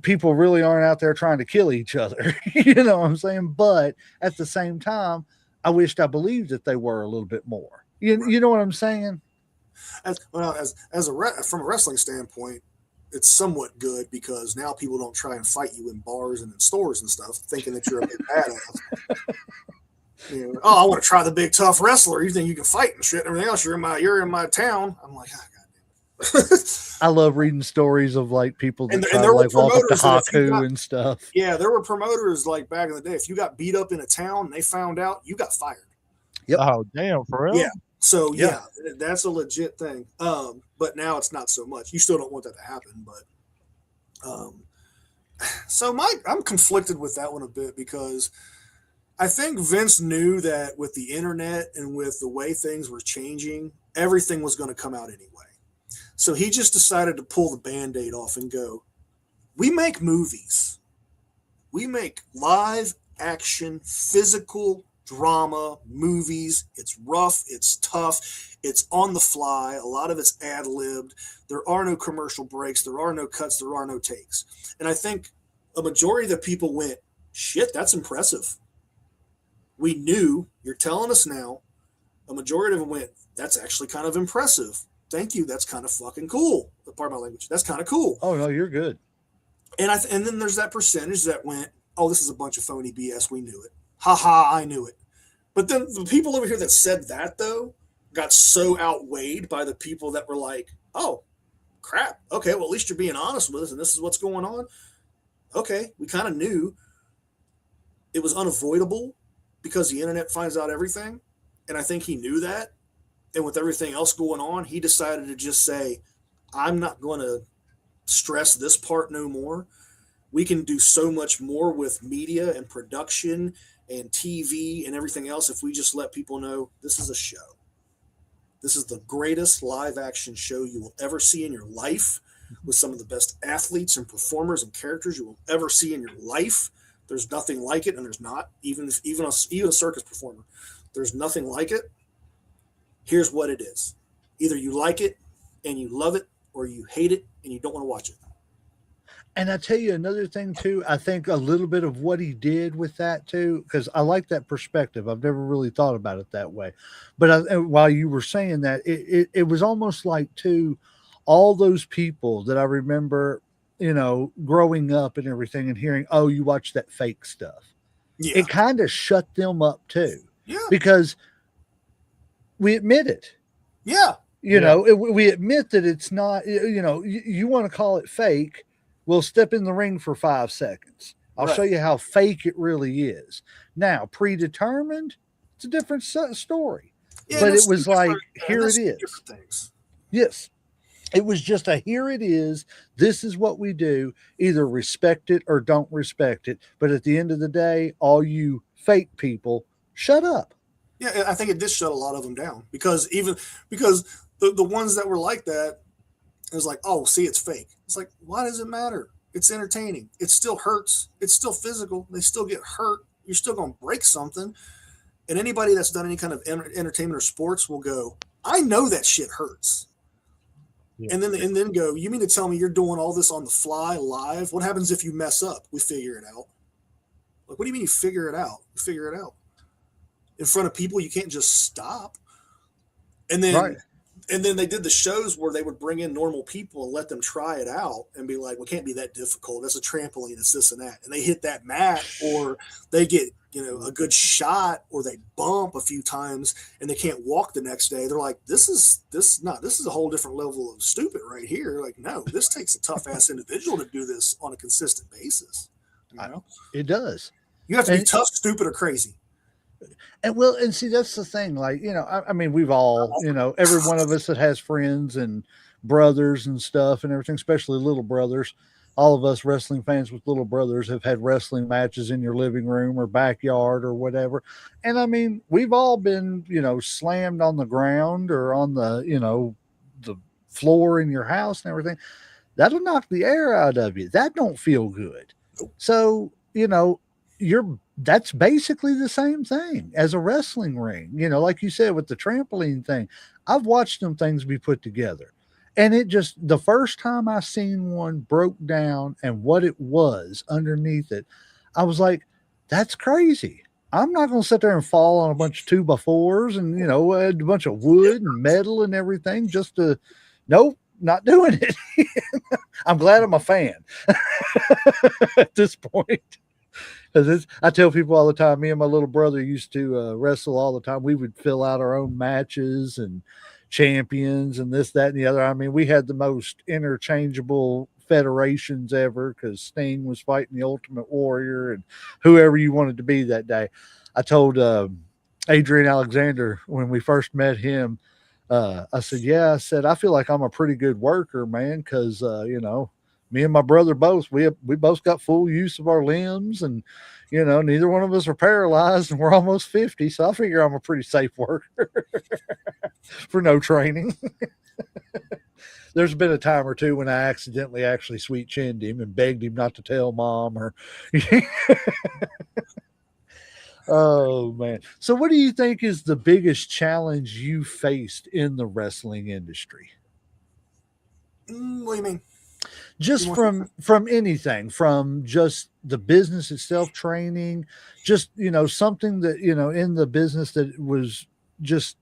people really aren't out there trying to kill each other. You know what I'm saying? But at the same time, I wished I believed that they were a little bit more. You know what I'm saying? From a wrestling standpoint, it's somewhat good because now people don't try and fight you in bars and in stores and stuff, thinking that you're a big badass. I want to try the big tough wrestler. You think you can fight and shit and everything else? You're in my town. I'm like, oh, God. I love reading stories of like people that And try there to were like walk up to promoters that if you Haku got- and stuff. Yeah, there were promoters like back in the day. If you got beat up in a town and they found out, you got fired. Yep. Oh, damn, for real? Yeah. So Yeah. that's a legit thing. But now it's not so much. You still don't want that to happen, but so I'm conflicted with that one a bit because I think Vince knew that with the internet and with the way things were changing, everything was going to come out anyway. So he just decided to pull the Band-Aid off and go, we make movies. We make live action, physical drama movies. It's rough, it's tough, it's on the fly. A lot of it's ad libbed. There are no commercial breaks, there are no cuts, there are no takes. And I think a majority of the people went, shit, that's impressive. We knew, you're telling us now. A majority of them went, that's actually kind of impressive. Thank you. That's kind of fucking cool. Pardon my language. That's kind of cool. Oh no, you're good. And and then there's that percentage that went, oh, this is a bunch of phony BS. We knew it. Ha ha, I knew it. But then the people over here that said that though got so outweighed by the people that were like, oh, crap. Okay, well at least you're being honest with us, and this is what's going on. Okay, we kind of knew it was unavoidable because the internet finds out everything. And I think he knew that. And with everything else going on, he decided to just say, I'm not going to stress this part no more. We can do so much more with media and production and TV and everything else if we just let people know this is a show. This is the greatest live action show you will ever see in your life, with some of the best athletes and performers and characters you will ever see in your life. There's nothing like it, and there's not, even a circus performer. There's nothing like it. Here's what it is. Either you like it and you love it, or you hate it and you don't want to watch it. And I tell you another thing too, I think a little bit of what he did with that too, because I like that perspective. I've never really thought about it that way. But while you were saying that, it was almost like too, all those people that I remember, growing up and everything and hearing, oh, you watch that fake stuff. Yeah. It kind of shut them up too. Yeah. Because we admit it. Yeah. We admit that it's not, you want to call it fake. We'll step in the ring for 5 seconds. I'll show you how fake it really is. Now, predetermined, it's a different story. Yeah, but it was like, here it is. Things. Yes. It was just a here it is. This is what we do. Either respect it or don't respect it. But at the end of the day, all you fake people, shut up. Yeah, I think it did shut a lot of them down because the ones that were like that, it was like, oh, see, it's fake. It's like, why does it matter? It's entertaining. It still hurts. It's still physical. They still get hurt. You're still going to break something. And anybody that's done any kind of entertainment or sports will go, I know that shit hurts. Yeah. And then go, you mean to tell me you're doing all this on the fly live? What happens if you mess up? We figure it out. Like, what do you mean you figure it out? You figure it out. In front of people, you can't just stop. And then they did the shows where they would bring in normal people and let them try it out and be like, well, it can't be that difficult. That's a trampoline. It's this and that. And they hit that mat, or they get, a good shot, or they bump a few times and they can't walk the next day. They're like, this is a whole different level of stupid right here. Like, no, this takes a tough ass individual to do this on a consistent basis. It does. You have to be tough, stupid, or crazy. And see, that's the thing. Like, I mean, we've all, every one of us that has friends and brothers and stuff and everything, especially little brothers. All of us wrestling fans with little brothers have had wrestling matches in your living room or backyard or whatever. And I mean, we've all been, slammed on the ground or on the, the floor in your house and everything. That'll knock the air out of you. That don't feel good. So, that's basically the same thing as a wrestling ring. Like you said, with the trampoline thing, I've watched them things be put together. And it just, the first time I seen one broke down and what it was underneath it, I was like, that's crazy. I'm not going to sit there and fall on a bunch of 2x4s and, a bunch of wood and metal and everything just to, nope, not doing it. I'm glad I'm a fan at this point. Because I tell people all the time, me and my little brother used to wrestle all the time. We would fill out our own matches and champions and this, that, and the other. I mean, we had the most interchangeable federations ever because Sting was fighting the Ultimate Warrior and whoever you wanted to be that day. I told Adrian Alexander when we first met him, I said, I feel like I'm a pretty good worker, man, because, me and my brother we both got full use of our limbs, and neither one of us are paralyzed, and we're almost 50, so I figure I'm a pretty safe worker for no training. there's been a time or two when I accidentally actually sweet chinned him and begged him not to tell mom or. Oh man. So what do you think is the biggest challenge you faced in the wrestling industry? What do you mean? You Just want from anything, from just the business itself, training, just something that in the business that was just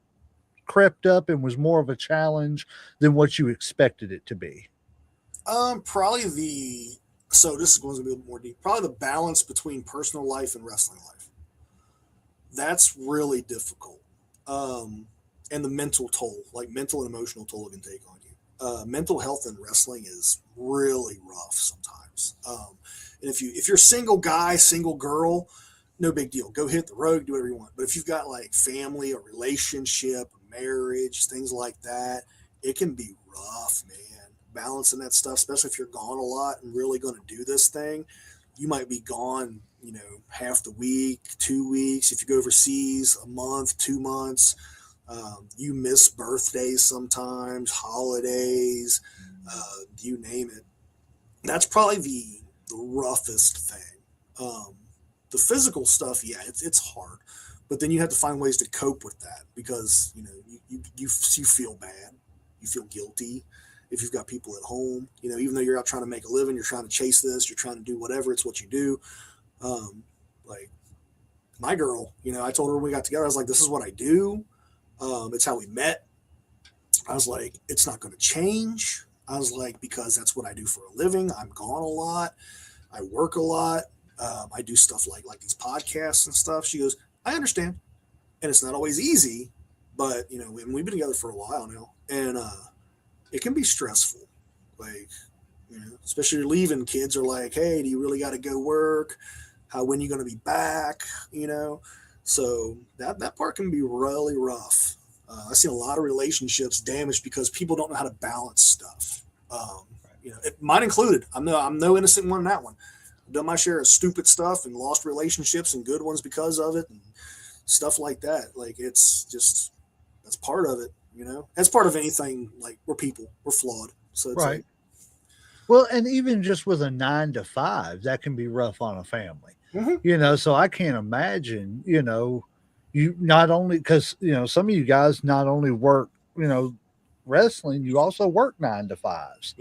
crept up and was more of a challenge than what you expected it to be. probably the so this is going to be a little more deep. Probably the balance between personal life and wrestling life. That's really difficult. Um, and the mental toll, like mental and emotional toll it can take on you. Mental health in wrestling is really rough sometimes. And if you're single guy, single girl, no big deal. Go hit the road, do whatever you want. But if you've got like family, a relationship, a marriage, things like that, it can be rough, man. Balancing that stuff, especially if you're gone a lot and really going to do this thing, you might be gone, half the week, 2 weeks. If you go overseas, a month, 2 months. You miss birthdays sometimes, holidays, you name it. That's probably the roughest thing. The physical stuff, yeah, it's hard, but then you have to find ways to cope with that because you feel bad, you feel guilty if you've got people at home. Even though you're out trying to make a living, you're trying to chase this, you're trying to do whatever. It's what you do. Like my girl, I told her when we got together, I was like, this is what I do. It's how we met. I was like, it's not going to change. I was like, because that's what I do for a living. I'm gone a lot. I work a lot. I do stuff like these podcasts and stuff. She goes, I understand. And it's not always easy, but we've been together for a while now, and it can be stressful. Like, especially you're leaving, kids are like, hey, do you really got to go work? When are you going to be back? So that part can be really rough. I've seen a lot of relationships damaged because people don't know how to balance stuff. Mine included. I'm no innocent one in that one. I've done my share of stupid stuff and lost relationships and good ones because of it and stuff like that. Like it's just that's part of it. That's part of anything. Like we're people, we're flawed. So it's Right. Well, and even just with a 9 to 5, that can be rough on a family. Mhm. So I can't imagine, you not only because, some of you guys not only work, wrestling, you also work 9 to 5s,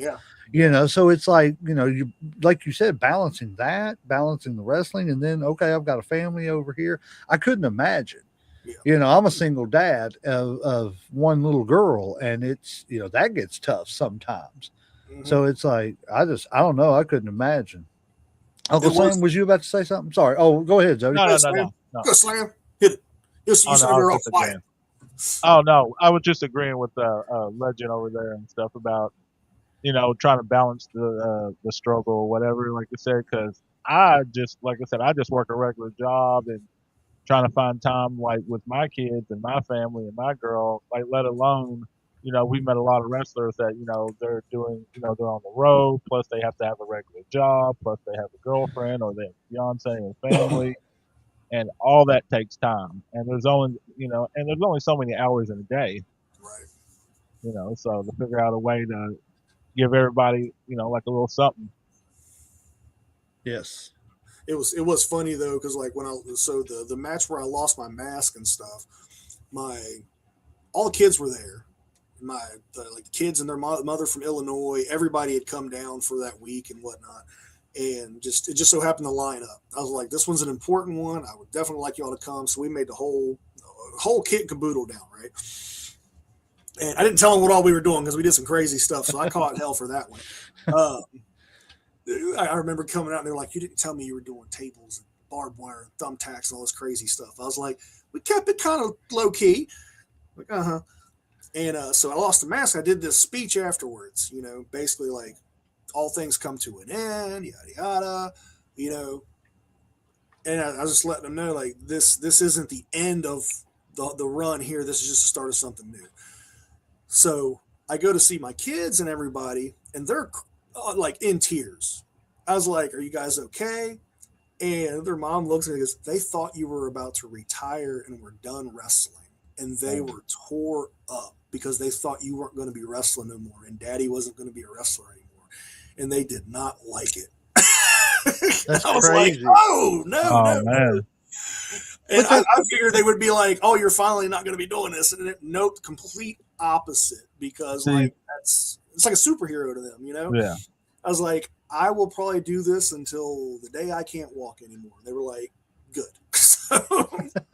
Yeah, so it's like, you, like you said, balancing the wrestling, and then, okay, I've got a family over here. I couldn't imagine. yeah. I'm a single dad of one little girl, and it's, that gets tough sometimes. Mhm. So it's like, I don't know. I couldn't imagine. Uncle It was. Sam, was you about to say something? Sorry. Oh, go ahead, Zodi. No, Go no, no, slam. no, no. Go slam. Hit it. You Oh no, said I was you're all just quiet. agreeing. Oh no, I was just agreeing with Legend over there and stuff about trying to balance the struggle or whatever, like I said, because like I said, I just work a regular job and trying to find time like with my kids and my family and my girl, like let alone, we met a lot of wrestlers that, they're doing, they're on the road, plus they have to have a regular job, plus they have a girlfriend or they have a fiance and family, and all that takes time. And there's only so many hours in a day, Right. so to figure out a way to give everybody, like a little something. Yes. It was funny though because like the match where I lost my mask and stuff, my all the kids were there. Like kids and their mother from Illinois, everybody had come down for that week and whatnot, and it just so happened to line up. I was like, this one's an important one. I would definitely like y'all to come. So we made the whole kit and caboodle down, right? And I didn't tell them what all we were doing because we did some crazy stuff. So I caught hell for that one. Uh, I remember coming out and they're like, you didn't tell me you were doing tables and barbed wire and thumbtacks and all this crazy stuff. I was like, we kept it kind of low key. Like, uh-huh. And so I lost the mask. I did this speech afterwards, basically like all things come to an end, yada, yada, you know. And I was just letting them know, like, this isn't the end of the run here. This is just the start of something new. So I go to see my kids and everybody, and they're like in tears. I was like, are you guys okay? And their mom looks at me and goes, they thought you were about to retire and were done wrestling. And they were tore up because they thought you weren't going to be wrestling no more, and Daddy wasn't going to be a wrestler anymore, and they did not like it. That's I was crazy. like, oh no, Oh no, man. no. And I figured they would be like, "Oh, you're finally not going to be doing this," and nope, complete opposite. Because See, like it's like a superhero to them, you know. yeah. I was like, I will probably do this until the day I can't walk anymore. They were like, good. So,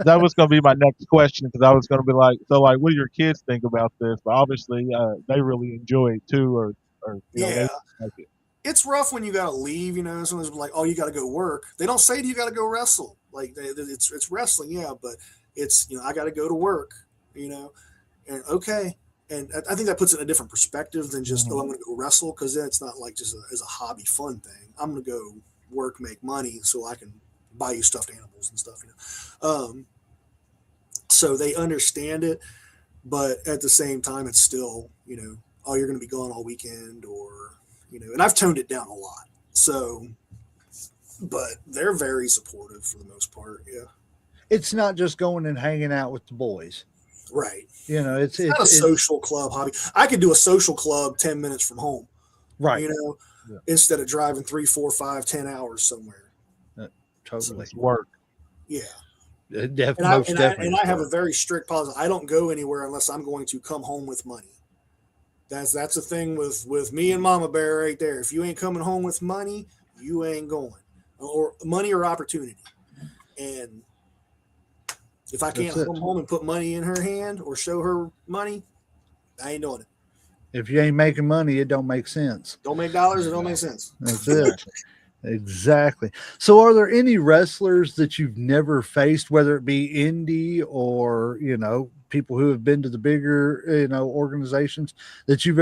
That was going to be my next question because I was going to be like, so like, what do your kids think about this? But obviously, they really enjoy it too, or you know, yeah, they like it. it's rough when you got to leave. You know, someone's like, "Oh, you got to go work." They don't say you got to go wrestle. Like it's wrestling, yeah, but it's I got to go to work. You know, and okay. And I think that puts it in a different perspective than just, Mhm. oh, I'm going to go wrestle, because then it's not like just as a hobby fun thing. I'm going to go work, make money so I can buy you stuffed animals and stuff. So they understand it, but at the same time, it's still, oh, you're going to be gone all weekend, or, and I've toned it down a lot. So, but they're very supportive for the most part. Yeah. It's not just going and hanging out with the boys. Right. It's not a social club hobby. I could do a social club 10 minutes from home, right. Yeah. Instead of driving 3, 4, 5, 10 hours somewhere. Totally. It's work. Yeah. Definitely. And I have a very strict policy. I don't go anywhere unless I'm going to come home with money. That's the thing with me and Mama Bear right there. If you ain't coming home with money, you ain't going, or money or opportunity. And if I can't come home and put money in her hand or show her money, I ain't doing it. If you ain't making money, it don't make sense. Don't make dollars, it don't make sense. That's it. Exactly. So are there any wrestlers that you've never faced, whether it be indie or, people who have been to the bigger, organizations that you've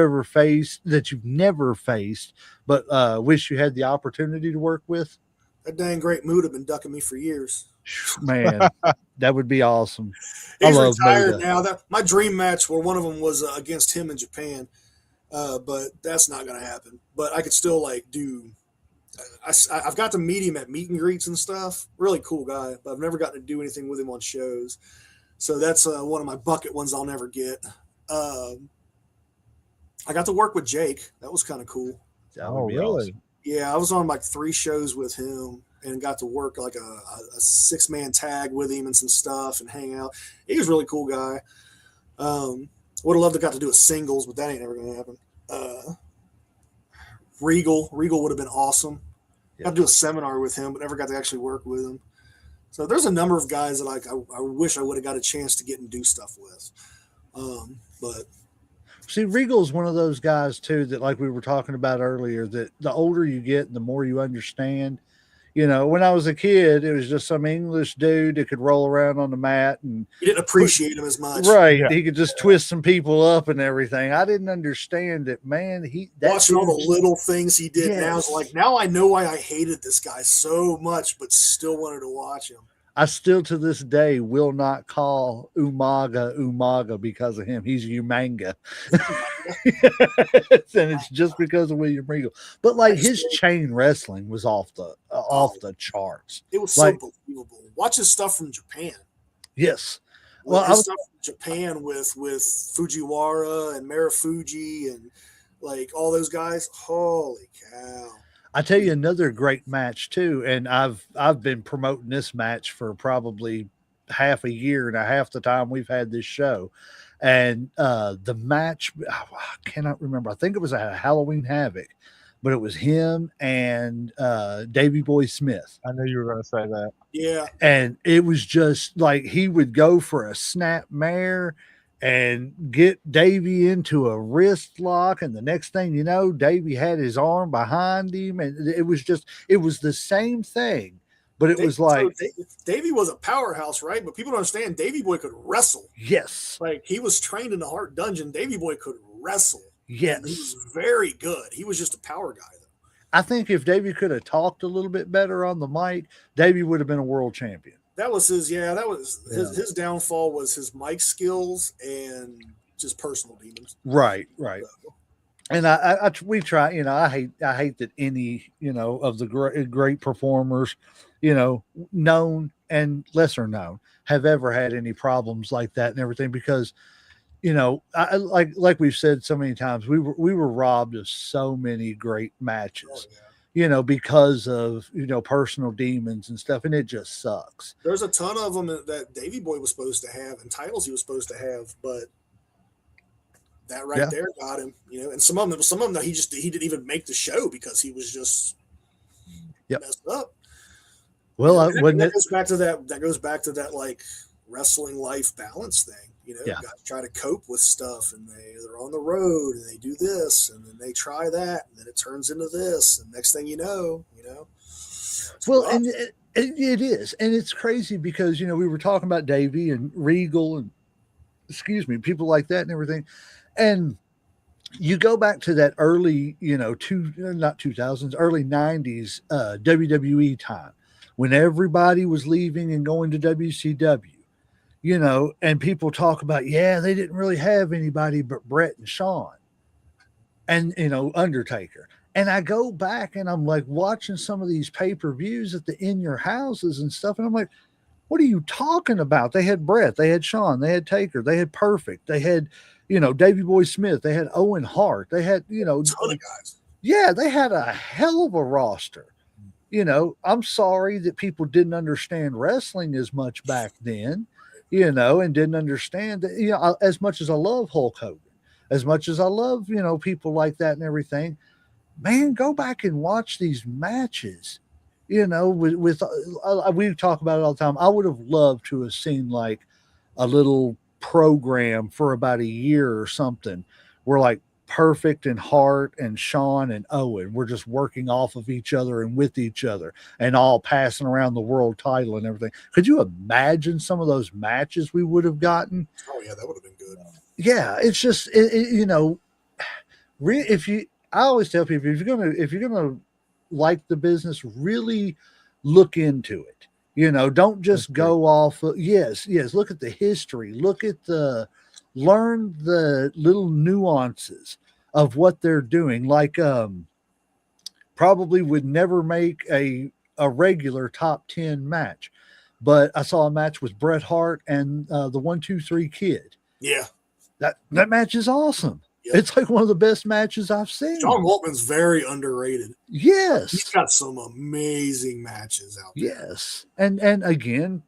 never faced, but wish you had the opportunity to work with? That dang Great Mood have been ducking me for years. Man, that would be awesome. He's retired now. My dream match, where one of them was against him in Japan, but that's not going to happen. But I could still do. I've got to meet him at meet and greets and stuff. Really cool guy, but I've never gotten to do anything with him on shows. So that's one of my bucket ones I'll never get. I got to work with Jake. That was kind of cool. That would be really? awesome. Yeah, I was on 3 shows with him and got to work a 6-man tag with him and some stuff and hang out. He was a really cool guy. Would have loved to got to do a singles, but that ain't ever going to happen. Regal would have been awesome. Got to do a seminar with him, but never got to actually work with him. So there's a number of guys that I wish I would have got a chance to get and do stuff with. But see, Regal is one of those guys too that, like we were talking about earlier, that the older you get, the more you understand. When I was a kid, it was just some English dude that could roll around on the mat, and you didn't appreciate him as much. Right. Yeah. He could just twist some people up and everything. I didn't understand it, man. Watching all the little things he did now is like, now I know why I hated this guy so much, but still wanted to watch him. I still to this day will not call Umaga because of him. He's Umanga. And it's just because of William Regal. But his chain wrestling was off the charts. It was so believable. Watch his stuff from Japan. Yes. Well, his stuff from Japan with Fujiwara and Marufuji and all those guys. Holy cow. I tell you another great match too, and I've been promoting this match for probably half a year and a half the time we've had this show. And the match, I cannot remember. I think it was a Halloween Havoc, but it was him and Davey Boy Smith. I knew you were going to say that. Yeah. And it was just he would go for a snap mare and get Davey into a wrist lock, and the next thing you know, Davey had his arm behind him, and it was the same thing, but it was Davey was a powerhouse, right? But people don't understand, Davey Boy could wrestle. Yes. He was trained in the Heart Dungeon. Davey Boy could wrestle. Yes. And he was very good. He was just a power guy, though. I think if Davey could have talked a little bit better on the mic, Davey would have been a world champion. That was his downfall was his mic skills and just personal demons. Right. And we try, I hate that any, of the great performers, known and lesser known, have ever had any problems like that and everything, because like we've said so many times, we were robbed of so many great Oh matches, yeah. because of personal demons and stuff, and it just sucks. There's a ton of them that Davy Boy was supposed to have and titles he was supposed to have, but that right Yeah. there got him. And some of them that he didn't even make the show because he was just Yep. messed up. Well, And when that goes back to that. That goes back to that like wrestling life balance thing. Yeah. Guys try to cope with stuff, and they're on the road, and they do this, and then they try that, and then it turns into this, and next thing you know. It's well, rough. and it is, and it's crazy because we were talking about Davey and Regal and people like that and everything, and you go back to that early, not 2000s, early 90s WWE time when everybody was leaving and going to WCW, and people talk about, yeah, they didn't really have anybody but Brett and Shawn and, Undertaker. And I go back and I'm like watching some of these pay-per-views at the In Your Houses and stuff. And I'm like, what are you talking about? They had Brett, they had Shawn, they had Taker, they had Perfect, they had, Davey Boy Smith, they had Owen Hart, they had, A ton of guys. yeah, they had a hell of a roster. I'm sorry that people didn't understand wrestling as much back then, and didn't understand that, as much as I love Hulk Hogan, as much as I love, people like that and everything, man, go back and watch these matches, with we talk about it all the time. I would have loved to have seen like a little program for about a year or something where like Perfect and Hart and Shawn and Owen were just working off of each other and with each other and all passing around the world title and everything. Could you imagine some of those matches we would have gotten? Oh yeah, that would have been good. Yeah, it's just if you, I always tell people, if you're gonna like the business, really look into it. Don't just go off of, yes, look at the history, learn the little nuances of what they're doing. Like probably would never make a regular top 10 match, but I saw a match with Bret Hart and the 1-2-3 Kid. Yeah. That match is awesome. Yep. It's like one of the best matches I've seen. John Waltman's very underrated. Yes. He's got some amazing matches out there. Yes. And again,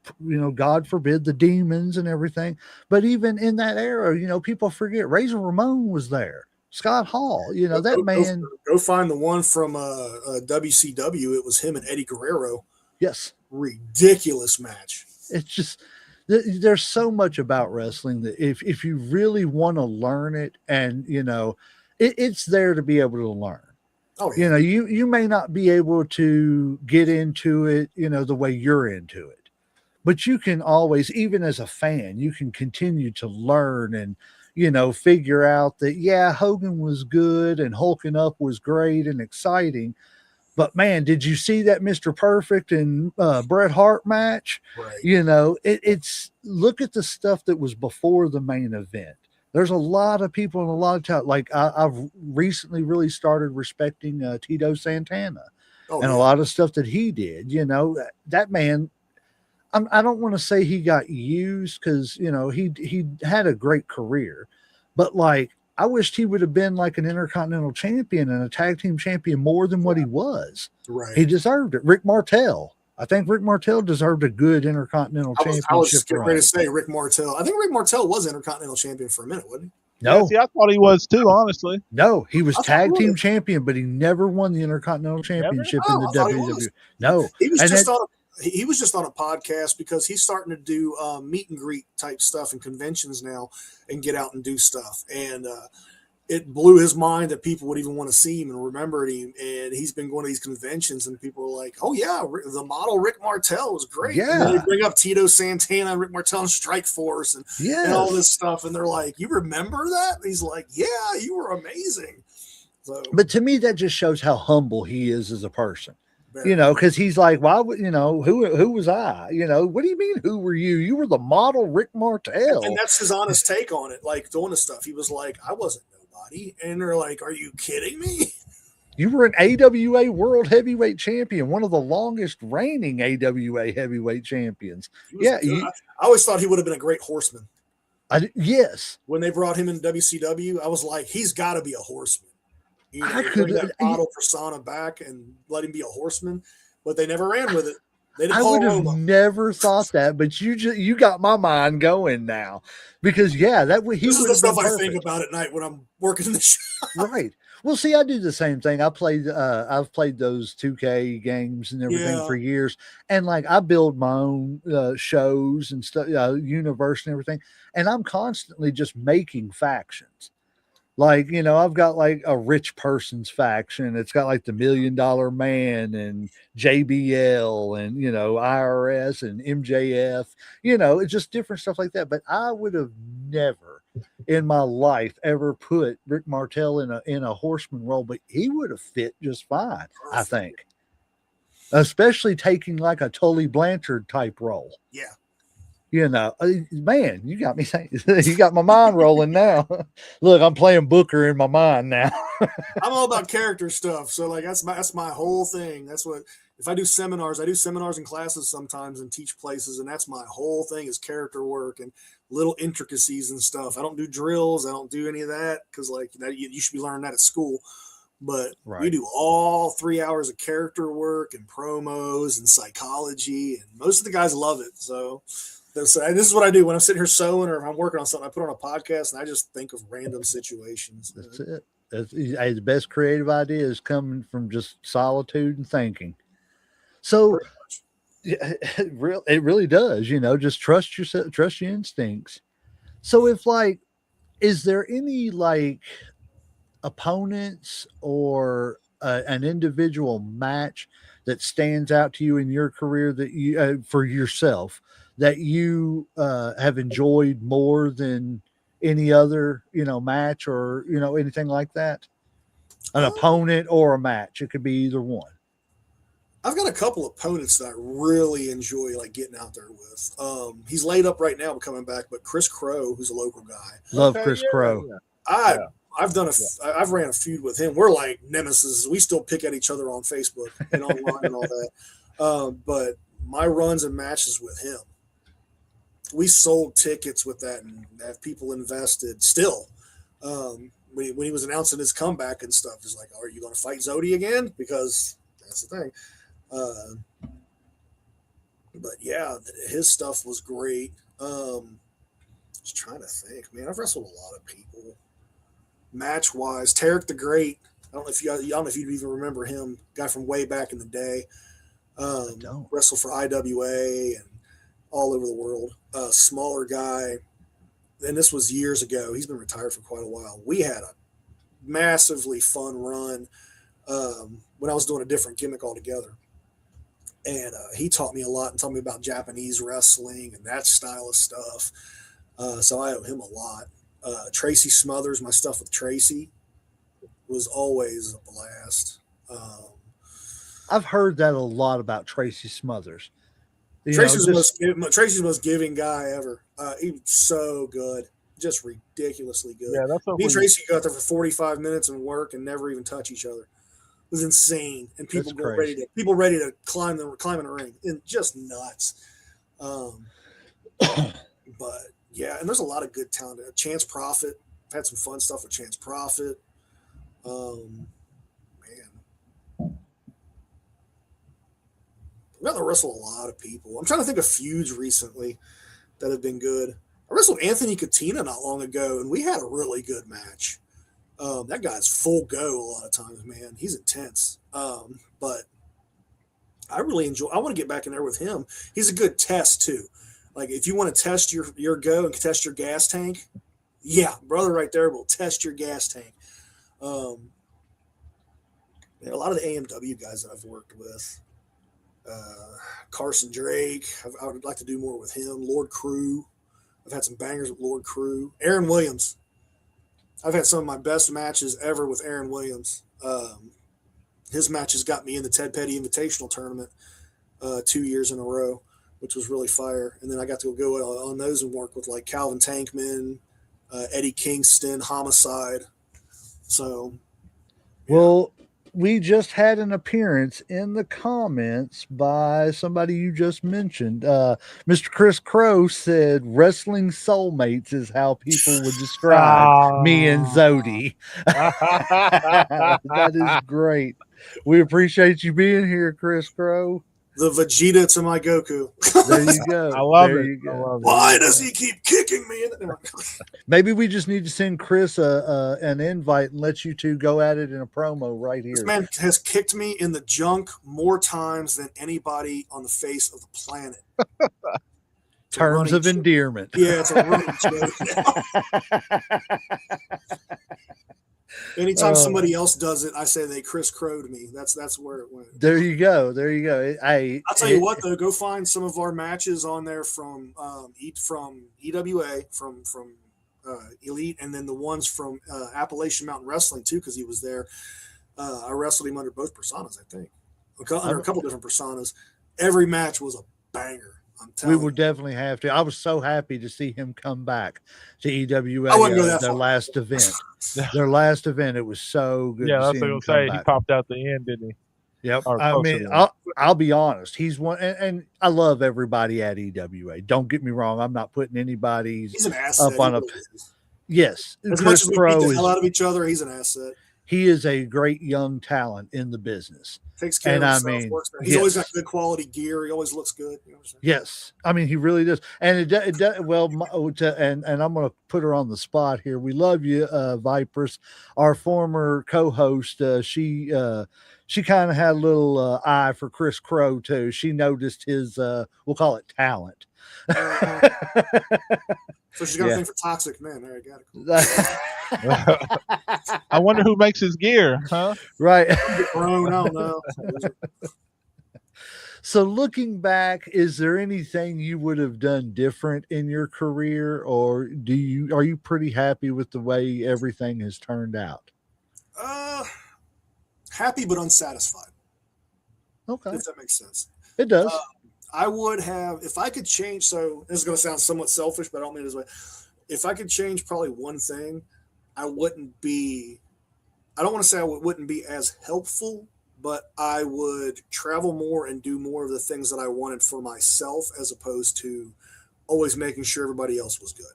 God forbid the demons and everything. But even in that era, people forget Razor Ramon was there. Scott Hall, that man. Go find the one from WCW. It was him and Eddie Guerrero. Yes. Ridiculous match. It's just, there's so much about wrestling that if you really want to learn it, and it's there to be able to learn. Oh, yeah. You may not be able to get into it the way you're into it, but you can always, even as a fan, you can continue to learn and figure out that, yeah, Hogan was good and hulking up was great and exciting. But man, did you see that Mr. Perfect and Bret Hart match? Right. It's look at the stuff that was before the main event. There's a lot of people and a lot of talent. Like I've recently really started respecting Tito Santana and a lot of stuff that he did. That man. I don't want to say he got used because he had a great career, but like I wished he would have been like an Intercontinental Champion and a Tag Team Champion more than what he was. Right. He deserved it. Rick Martel. I think Rick Martel deserved a good Intercontinental Championship. I was just getting ready to say Rick Martel. I think Rick Martel was Intercontinental Champion for a minute, wasn't he? No. Yeah, see, I thought he was too, honestly. No, he was Tag Team Champion, but he never won the Intercontinental Championship in the WWE. No. He was just on a podcast because he's starting to do meet and greet type stuff and conventions now and get out and do stuff. And it blew his mind that people would even want to see him and remember him. And he's been going to these conventions and people are like, oh yeah, the model Rick Martel was great. Yeah. And then they bring up Tito Santana and Rick Martel and Strike Force and all this stuff. And they're like, you remember that? And he's like, yeah, you were amazing. So, but to me, that just shows how humble he is as a person. Because he's like, why would who was I? What do you mean? Who were you? You were the model Rick Martel. And that's his honest take on it. Like doing the stuff. He was like, I wasn't nobody. And they're like, are you kidding me? You were an AWA World Heavyweight Champion, one of the longest reigning AWA Heavyweight Champions. I always thought he would have been a great horseman. Yes, When they brought him in WCW, I was like, he's got to be a horseman. You know, I could. bring that model persona back and let him be a horseman, but they never ran with it. They did I Paul would have Roma. never thought that, but you got my mind going now, because yeah, he This is would the have been stuff I think perfect. about at night when I'm working in the shop. Right. Well, see, I do the same thing. I've played those 2K games and everything Yeah. for years. And like, I build my own shows and stuff, universe and everything. And I'm constantly just making factions. Like, I've got like a rich person's faction. It's got like the $1 Million Man and JBL and, IRS and MJF, it's just different stuff like that. But I would have never in my life ever put Rick Martel in a horseman role, but he would have fit just fine, I think. Especially taking like a Tully Blanchard type role. Yeah. Man, you got me saying, you got my mind rolling now. Look, I'm playing Booker in my mind now. I'm all about character stuff. So like that's my whole thing. That's what if I do seminars, I do seminars and classes sometimes and teach places, and that's my whole thing is character work and little intricacies and stuff. I don't do drills, I don't do any of that because like you should be learning that at school. But we do all 3 hours of character work and promos and psychology, and most of the guys love it. So this is what I do when I'm sitting here sewing or if I'm working on something. I put on a podcast and I just think of random situations. That's it. The best creative ideas coming from just solitude and thinking. So it really does, just trust yourself, trust your instincts. So if like, is there any like opponents or an individual match that stands out to you in your career that you for yourself that you have enjoyed more than any other match or anything like that? An opponent or a match, it could be either one. I've got a couple opponents that I really enjoy like getting out there with. He's laid up right now, coming back, but Chris Crow, who's a local guy. Love Chris Crow. I've ran a feud with him. We're like nemesis. We still pick at each other on Facebook and online and all that. But my runs and matches with him, we sold tickets with that and have people invested still. When he was announcing his comeback and stuff, he's like, "Are you going to fight Zodi again?" Because that's the thing. But yeah, his stuff was great. Just trying to think, man. I've wrestled a lot of people. Match wise, Tarek the Great. I don't know if you even remember him. Guy from way back in the day. Wrestled for IWA and all over the world. Smaller guy, and this was years ago. He's been retired for quite a while. We had a massively fun run when I was doing a different gimmick altogether. And he taught me a lot and taught me about Japanese wrestling and that style of stuff. So I owe him a lot. Tracy Smothers, my stuff with Tracy was always a blast. I've heard that a lot about Tracy Smothers. Tracy's the most giving guy ever. He was so good, just ridiculously good. Yeah, that's me and Tracy got there for 45 minutes and work and never even touch each other. It was insane, and people ready to climb in the ring, and just nuts. But yeah, and there's a lot of good talent. Chance Prophet, I've had some fun stuff with Chance Prophet. Man, I've got to wrestle a lot of people. I'm trying to think of feuds recently that have been good. I wrestled Anthony Katina not long ago, and we had a really good match. That guy's full go a lot of times, man. He's intense. But I really enjoy. I want to get back in there with him. He's a good test too. Like if you want to test your go and test your gas tank, yeah, brother, right there will test your gas tank. A lot of the AMW guys that I've worked with, Carson Drake. I would like to do more with him. Lord Crew. I've had some bangers with Lord Crew. Aaron Williams. I've had some of my best matches ever with Aaron Williams. His matches got me in the Ted Petty Invitational Tournament 2 years in a row, which was really fire. And then I got to go on those and work with like Calvin Tankman, Eddie Kingston, Homicide. So, well, we just had an appearance in the comments by somebody you just mentioned. Mr. Chris Crow said wrestling soulmates is how people would describe me and Ah. Zodi. That is great. We appreciate you being here, Chris Crow. The Vegeta to my Goku. There you go. I love There it. you I go. love it. Why does he keep kicking me? Maybe we just need to send Chris an invite and let you two go at it in a promo right This here. man has kicked me in the junk more times than anybody on the face of the planet. It's a Terms running of joke. endearment. Yeah, it's a running joke now. Anytime somebody else does it, I say they Chris Crowed me. That's where it went. There you go. There you go. I'll tell you what though, go find some of our matches on there from EWA, from Elite, and then the ones from Appalachian Mountain Wrestling too, because he was there. I wrestled him under both personas, I think, under a couple different personas. Every match was a banger. I'm telling We would you. definitely have to. I was so happy to see him come back to EWA. I wouldn't go that Their far. last event. Their last event. It was so good. Yeah, to that's see what I him was come gonna say. He back. popped out the end, didn't he? Yep. Or I close mean, to that. I'll be honest. He's one, and I love everybody at EWA. Don't get me wrong. I'm not putting anybody's He's an asset. up on He a. really is. Yes, As much Chris as we beat Crow the is. hell out of each other, he's an asset. He is a great young talent in the business. Takes care And of I himself. mean, Works. He's always yes. got good quality gear. He always looks good. You know what I'm saying? Yes, I mean he really does, and it does well. And I'm going to put her on the spot here. We love you, Vipers. Our former co-host, she kind of had a little eye for Chris Crow too. She noticed his, we'll call it talent. So she's got Yeah. a thing for toxic men. There, you got it. I wonder who makes his gear, huh? Right. Grown, I don't know. So looking back, is there anything you would have done different in your career, or are you pretty happy with the way everything has turned out? Happy but unsatisfied. Okay, If that makes sense. it does. I would have, if I could change. So this is going to sound somewhat selfish, but I don't mean it this way. If I could change probably one thing, I wouldn't be. I don't want to say I wouldn't be as helpful, but I would travel more and do more of the things that I wanted for myself, as opposed to always making sure everybody else was good.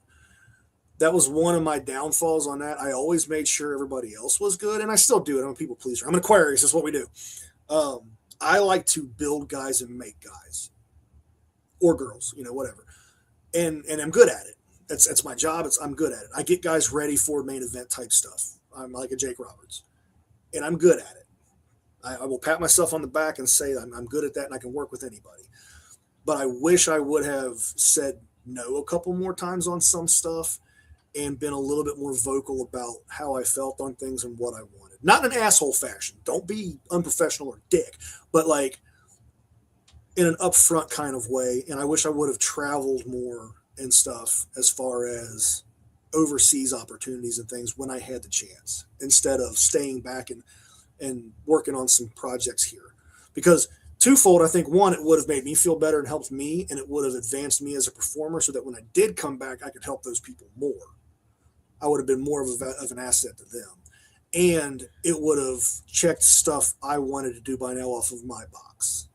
That was one of my downfalls on that. I always made sure everybody else was good, and I still do it. I'm a people pleaser. I'm an Aquarius. That's what we do. I like to build guys and make guys, or girls, whatever, and I'm good at it. That's my job. I'm good at it. I get guys ready for main event type stuff. I'm like a Jake Roberts, and I'm good at it. I will pat myself on the back and say I'm good at that, and I can work with anybody. But I wish I would have said no a couple more times on some stuff, and been a little bit more vocal about how I felt on things and what I wanted. Not in an asshole fashion. Don't be unprofessional or dick, but like in an upfront kind of way. And I wish I would have traveled more and stuff as far as overseas opportunities and things when I had the chance, instead of staying back and working on some projects here. Because twofold, I think, one, it would have made me feel better and helped me, and it would have advanced me as a performer, so that when I did come back, I could help those people more. I would have been more of an asset to them. And it would have checked stuff I wanted to do by now off of my box.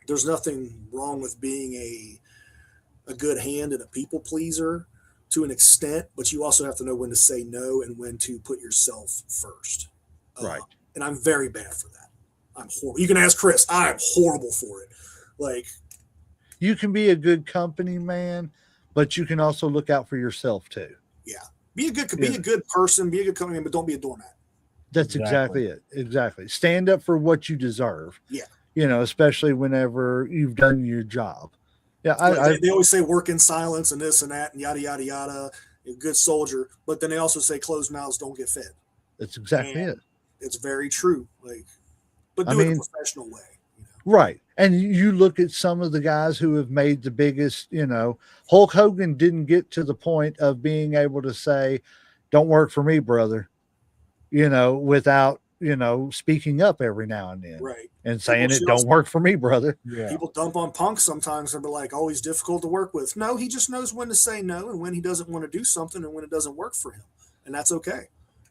There's nothing wrong with being a good hand and a people pleaser to an extent, but you also have to know when to say no and when to put yourself first. Right. And I'm very bad for that. I'm horrible. You can ask Chris. I'm horrible for it. Like, You can be a good company man, but you can also look out for yourself too. yeah, be a good person, be a good company man, but don't be a doormat. That's exactly it. Exactly. Stand up for what you deserve. Yeah. Especially whenever you've done your job. Yeah. They always say work in silence and this and that and yada, yada, yada. A good soldier. But then they also say closed mouths don't get fed. That's exactly it. It's very true. But do it in a professional way. Right. And you look at some of the guys who have made the biggest, Hulk Hogan didn't get to the point of being able to say, don't work for me, brother, without, speaking up every now and then. Right. And saying don't work for me, brother. Yeah. People dump on Punk sometimes and be like, oh, he's difficult to work with. No, he just knows when to say no and when he doesn't want to do something and when it doesn't work for him. And that's okay.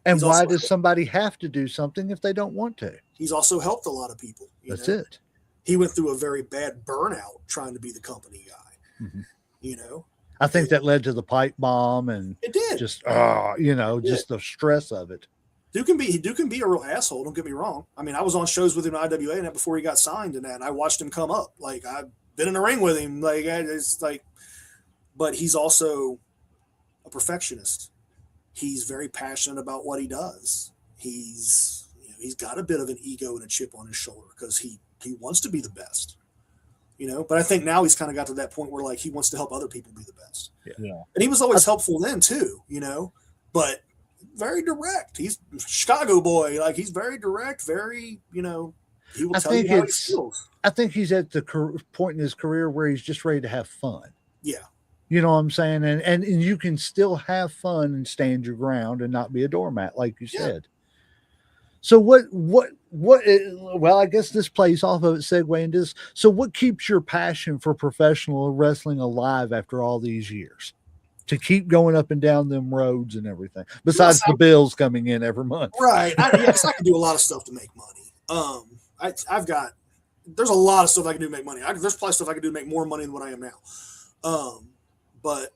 And He's why also does somebody have to do something if they don't want to? he's also helped a lot of people. That's it. He went through a very bad burnout trying to be the company guy. Mhm. You know, I think that led to the pipe bomb and it did. just just the stress of it. Duke can be a real asshole. Don't get me wrong. I mean, I was on shows with him in IWA and that before he got signed and that, and I watched him come up. Like I've been in the ring with him. Like it's like, but he's also a perfectionist. He's very passionate about what he does. He's got a bit of an ego and a chip on his shoulder because he wants to be the best. But I think now he's kind of got to that point where like he wants to help other people be the best. Yeah. And he was always helpful then too. But very direct. He's a Chicago boy. Like he's very direct, very, he will tell you how he feels. I think he's at the point in his career where he's just ready to have fun. Yeah. You know what I'm saying? And you can still have fun and stand your ground and not be a doormat, like you said. So well, I guess this plays off of it, segue into this. So what keeps your passion for professional wrestling alive after all these years? To keep going up and down them roads and everything, besides the bills coming in every month. Right. I can do a lot of stuff to make money. There's a lot of stuff I can do to make money. There's probably stuff I can do to make more money than what I am now. But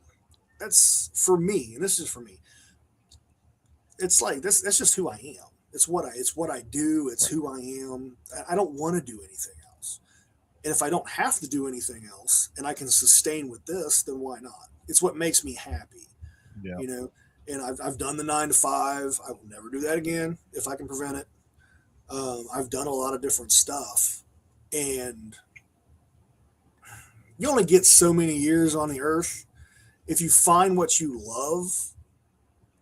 that's for me, and this is for me. It's like this. That's just who I am. It's what I do. It's who I am. I don't want to do anything else. And if I don't have to do anything else, and I can sustain with this, then why not? It's what makes me happy. Yeah. And I've done the 9 to 5. I will never do that again if I can prevent it. I've done a lot of different stuff, and you only get so many years on the earth. If you find what you love,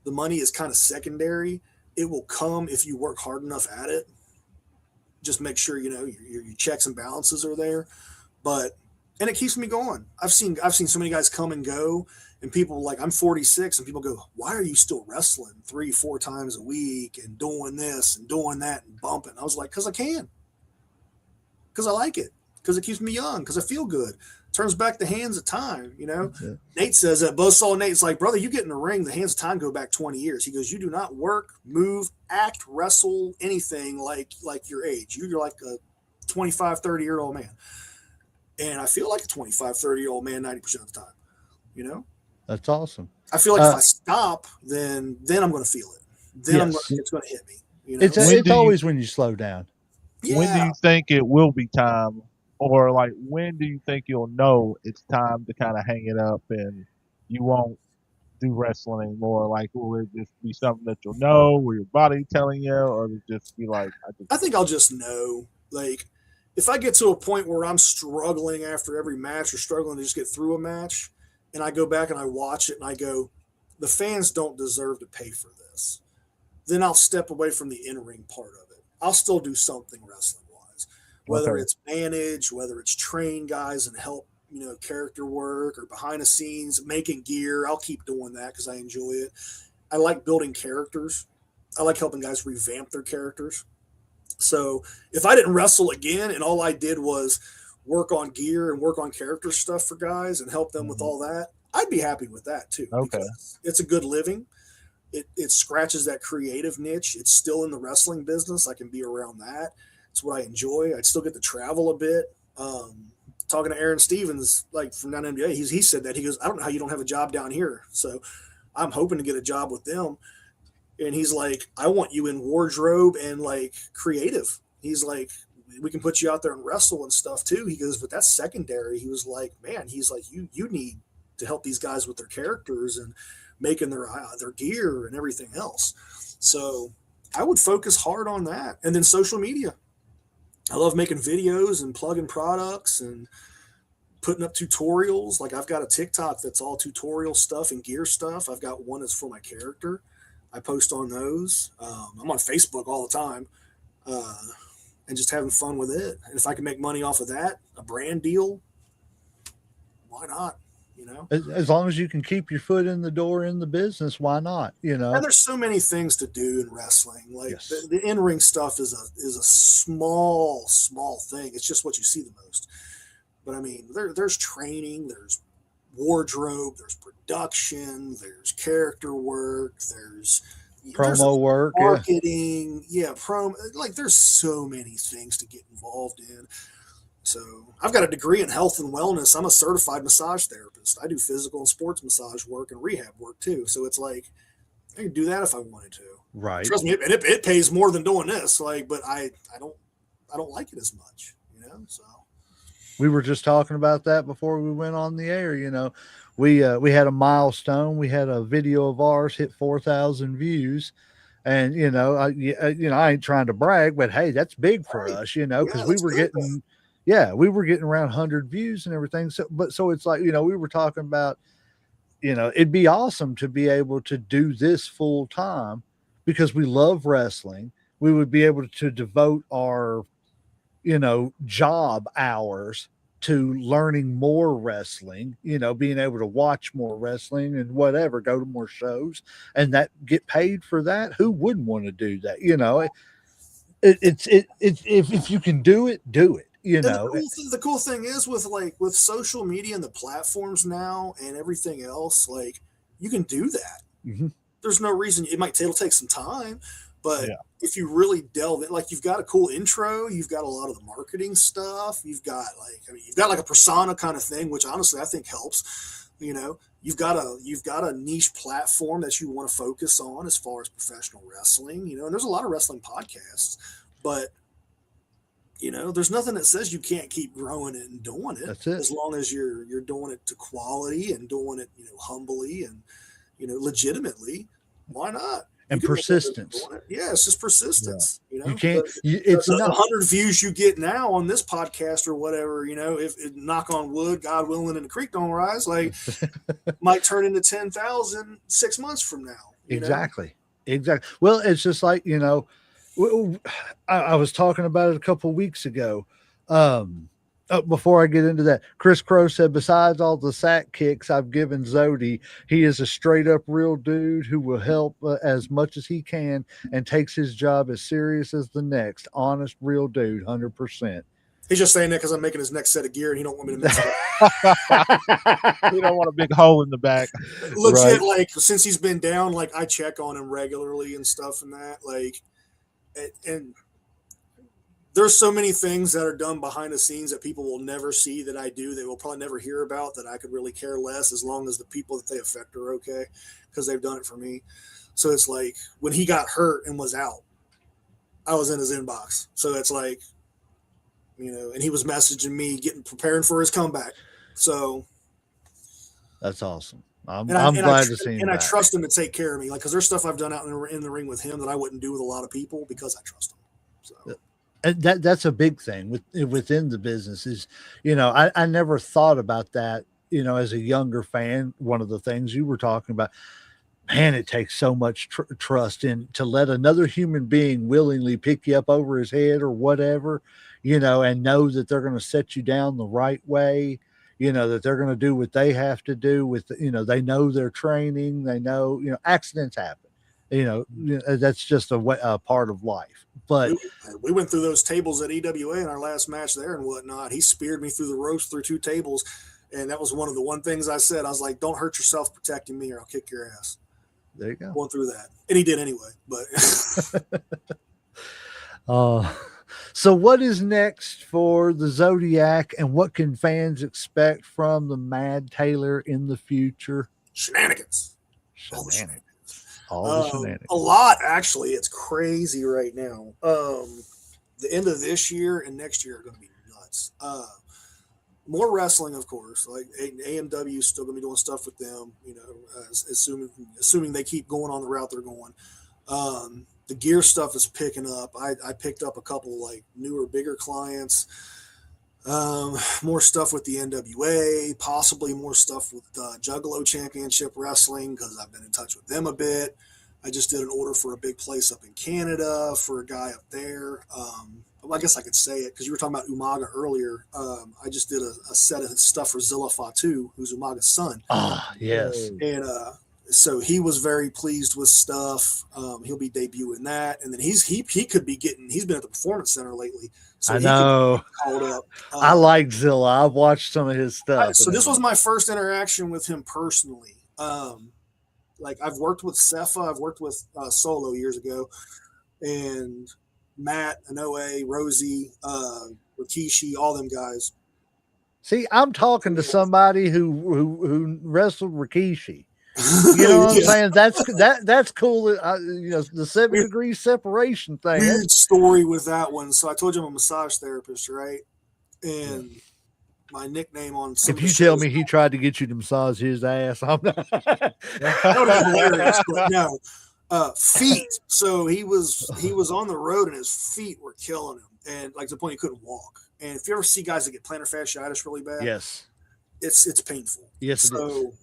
the money is kind of secondary. It will come if you work hard enough at it. Just make sure your checks and balances are there, and it keeps me going. I've seen so many guys come and go, and people like, I'm 46, and people go, why are you still wrestling 3-4 times a week and doing this and doing that and bumping? I was like, because I can, because I like it, because it keeps me young, because I feel good. Turns back the hands of time. Nate says that. Buzzsaw Nate's like, brother, you get in the ring, the hands of time go back 20 years. He goes, you do not work, move, act, wrestle, anything like your age. You're like a 25, 30-year-old man. And I feel like a 25, 30-year-old man 90% of the time. That's awesome. I feel like if I stop, then I'm going to feel it. Then it's going to hit me. It's always when you slow down. Yeah. When do you think it will be time? Or like, when do you think you'll know it's time to kind of hang it up and you won't do wrestling anymore? Like, will it just be something that you'll know, will your body telling you, or will it just be like, I think I'll just know. Like, if I get to a point where I'm struggling after every match or struggling to just get through a match, and I go back and I watch it and I go, the fans don't deserve to pay for this, then I'll step away from the in-ring part of it. I'll still do something wrestling. Whether it's manage, whether it's train guys and help, character work or behind the scenes, making gear, I'll keep doing that because I enjoy it. I like building characters. I like helping guys revamp their characters. So if I didn't wrestle again and all I did was work on gear and work on character stuff for guys and help them with all that, I'd be happy with that too. Okay. Because it's a good living. It scratches that creative niche. It's still in the wrestling business. I can be around that. It's what I enjoy. I'd still get to travel a bit. Talking to Aaron Stevens, like from down in NBA, he said that. He goes, I don't know how you don't have a job down here. So I'm hoping to get a job with them. And he's like, I want you in wardrobe and like creative. He's like, we can put you out there and wrestle and stuff too. He goes, but that's secondary. He was like, man, he's like, you need to help these guys with their characters and making their gear and everything else. So I would focus hard on that. And then social media. I love making videos and plugging products and putting up tutorials. Like I've got a TikTok that's all tutorial stuff and gear stuff. I've got one that's for my character. I post on those. I'm on Facebook all the time and just having fun with it. And if I can make money off of that, a brand deal, why not? As long as you can keep your foot in the door in the business, why not? And there's so many things to do in wrestling. Like the in-ring stuff is a small thing. It's just what you see the most. But I mean, there's training, there's wardrobe, there's production, there's character work, there's there's Promo work, yeah. marketing, like there's so many things to get involved in. So I've got a degree in health and wellness. I'm a certified massage therapist. I do physical and sports massage work and rehab work too. So it's like I could do that if I wanted to. Right. Trust me, and it pays more than doing this. Like, but I don't like it as much, you know. So We were just talking about that before we went on the air. You know, we had a milestone. We had a video of ours hit 4,000 views, and I ain't trying to brag, but hey, that's big for us. You know, because we were getting around 100 views and everything. So it's like, we were talking about, it'd be awesome to be able to do this full time because we love wrestling. We would be able to devote our job hours to learning more wrestling, being able to watch more wrestling and whatever, go to more shows and that get paid for that. Who wouldn't want to do that? It's if you can do it, do it. The cool thing is with social media and the platforms now and everything else, like you can do that. Mm-hmm. There's no reason it'll take some time, but if you really delve in, like you've got a cool intro, you've got a lot of the marketing stuff, you've got like a persona kind of thing, which honestly I think helps. You've got a niche platform that you want to focus on as far as professional wrestling, and there's a lot of wrestling podcasts, but there's nothing that says you can't keep growing it and doing it. That's it. As long as you're doing it to quality and doing it, humbly and, legitimately, why not? And persistence. Yeah, it's just persistence. You can't. It's the not 100 views you get now on this podcast or whatever. If knock on wood, God willing, and the creek don't rise, like might turn into 10,000 6 months from now. Exactly. Well, it's just like I was talking about it a couple of weeks ago. Before I get into that, Chris Crow said, besides all the sack kicks I've given Zodi, he is a straight up real dude who will help as much as he can and takes his job as serious as the next. Honest, real dude, 100%. He's just saying that because I'm making his next set of gear and he don't want me to mess it up. He don't want a big hole in the back. Legit, right. Like since he's been down, like I check on him regularly and stuff and that, like, and there's so many things that are done behind the scenes that people will never see that I do. They will probably never hear about that I could really care less as long as the people that they affect are okay because they've done it for me. So it's like when he got hurt and was out, I was in his inbox. So it's like, and he was messaging me, preparing for his comeback. So that's awesome. I'm glad to see him. And back. I trust him to take care of me, like because there's stuff I've done out in the ring with him that I wouldn't do with a lot of people because I trust him. So. And that's a big thing within the business is, I never thought about that, as a younger fan. One of the things you were talking about, man, it takes so much trust in to let another human being willingly pick you up over his head or whatever, and know that they're going to set you down the right way, that they're going to do what they have to do with, they know their training, they know, accidents happen. That's just a part of life. But we went through those tables at EWA in our last match there and whatnot. He speared me through the ropes through 2 tables. And that was one things I said. I was like, don't hurt yourself protecting me or I'll kick your ass. There you go. Going through that. And he did anyway. But so what is next for the Zodiac and what can fans expect from the Mad Taylor in the future? Shenanigans. All the shenanigans. A lot, actually. It's crazy right now. The end of this year and next year are going to be nuts. More wrestling, of course. Like AMW is still going to be doing stuff with them. Assuming they keep going on the route they're going. The gear stuff is picking up. I picked up a couple like newer, bigger clients. More stuff with the NWA, possibly more stuff with Juggalo Championship Wrestling because I've been in touch with them a bit. I just did an order for a big place up in Canada for a guy up there. Well, I guess I could say it because you were talking about Umaga earlier. I just did a set of stuff for Zilla Fatu, who's Umaga's son. Ah, yes. And so he was very pleased with stuff. He'll be debuting that, and then he could be getting. He's been at the Performance Center lately. So I know. Called up. I like Zilla. I've watched some of his stuff. So this was my first interaction with him personally. like I've worked with Cepha, I've worked with Solo years ago, and Matt, Anoa'i, Rosie, Rikishi, all them guys. See, I'm talking to somebody who wrestled Rikishi. You know what I'm Yeah. saying? That's cool. The 7 degrees separation thing. Weird story with that one. So I told you I'm a massage therapist, right? And my nickname on some If of the you tell shows, me he tried to get you to massage his ass, I'm not. that would have been hilarious. But no, feet. So he was on the road and his feet were killing him, and like to the point he couldn't walk. And if you ever see guys that get plantar fasciitis really bad, Yes, it's painful. yes, it is. So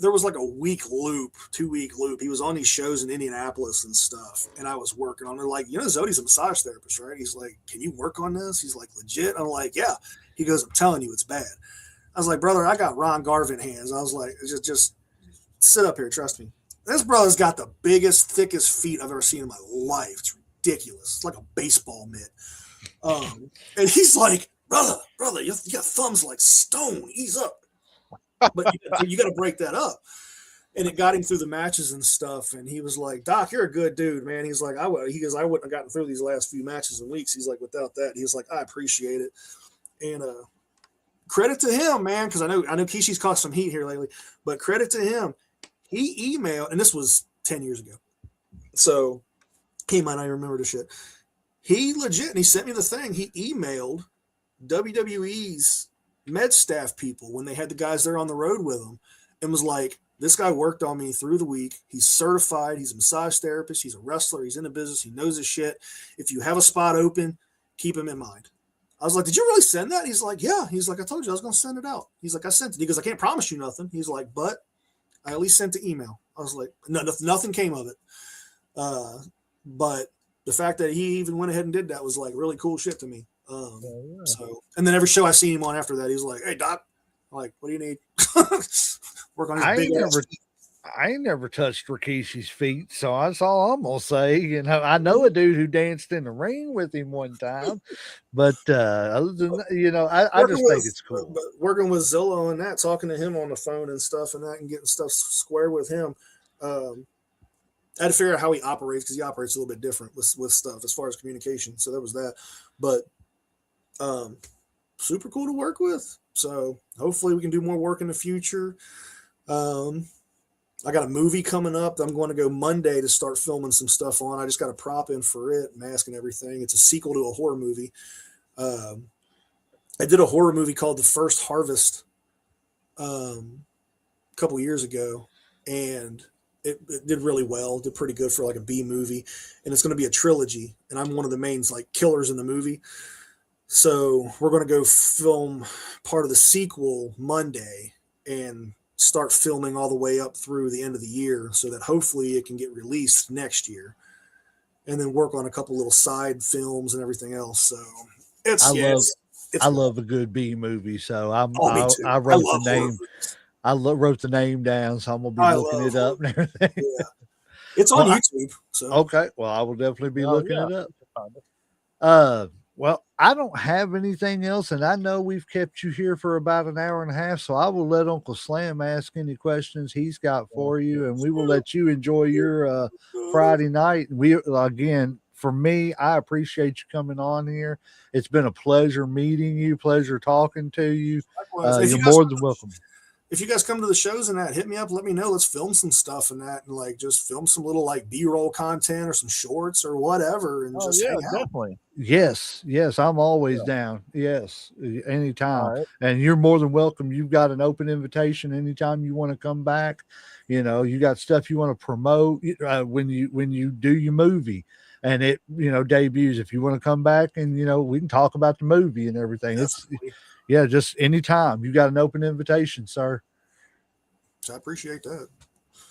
there was like a 2-week loop. He was on these shows in Indianapolis and stuff, and I was working on it. Like, Zodi's a massage therapist, right? He's like, "Can you work on this?" He's like, "Legit?" I'm like, "Yeah." He goes, "I'm telling you, it's bad." I was like, "Brother, I got Ron Garvin hands." I was like, just sit up here, trust me. This brother's got the biggest, thickest feet I've ever seen in my life. It's ridiculous. It's like a baseball mitt. And he's like, brother, you got thumbs like stone. Ease up. But you got to break that up. And it got him through the matches and stuff. And he was like, "Doc, you're a good dude, man." He's like, I wouldn't have gotten through these last few matches and weeks. He's like, without that, he's like, "I appreciate it." And credit to him, man, because I know Kishi's caught some heat here lately. But credit to him. He emailed, and this was 10 years ago. So he might not even remember the shit. He legit, and he sent me the thing. He emailed WWE's med staff people when they had the guys there on the road with them and was like, "This guy worked on me through the week. He's certified. He's a massage therapist. He's a wrestler. He's in the business. He knows his shit. If you have a spot open, keep him in mind." I was like, "Did you really send that?" He's like, "Yeah." He's like, "I told you I was going to send it out." He's like, "I sent it." He goes, "I can't promise you nothing." He's like, "But I at least sent the email." I was like, "No, nothing came of it." But the fact that he even went ahead and did that was like really cool shit to me. So, and then every show I seen him on after that, he was like, "Hey, Doc," I'm like, "What do you need?" Work on his I big ain't ass never, feet. I ain't never touched Rikishi's feet, so that's all I'm gonna say. I know a dude who danced in the ring with him one time, but other than that, I just think it's cool. But working with Zillow and that, talking to him on the phone and stuff and that, and getting stuff square with him. I had to figure out how he operates because he operates a little bit different with stuff as far as communication. So that was that. But super cool to work with. So hopefully we can do more work in the future. I got a movie coming up that I'm going to go Monday to start filming some stuff on. I just got a prop in for it, mask and everything. It's a sequel to a horror movie. I did a horror movie called The First Harvest a couple years ago, and it did really well. Did pretty good for like a B movie, and it's going to be a trilogy. And I'm one of the main like killers in the movie. So we're going to go film part of the sequel Monday and start filming all the way up through the end of the year so that hopefully it can get released next year, and then work on a couple little side films and everything else. So I love a good B movie. So me too. I wrote the name. Wrote the name down, so I'm gonna be looking it up and everything. Yeah. It's on YouTube. So okay, well, I will definitely be looking it up. Well, I don't have anything else, and I know we've kept you here for about an hour and a half, so I will let Uncle Slam ask any questions he's got for you, and we will let you enjoy your Friday night. We again, for me, I appreciate you coming on here. It's been a pleasure meeting you, pleasure talking to you. You're more than welcome. If you guys come to the shows and that, hit me up, let me know. Let's film some stuff and that, and like just film some little like B-roll content or some shorts or whatever, and just hang out. Definitely. Yes, I'm always down. Yes, anytime. Right. And you're more than welcome. You've got an open invitation anytime you want to come back. You got stuff you want to promote when you do your movie and it debuts. If you want to come back and we can talk about the movie and everything. Definitely. It's just anytime. You got an open invitation, sir. I appreciate that.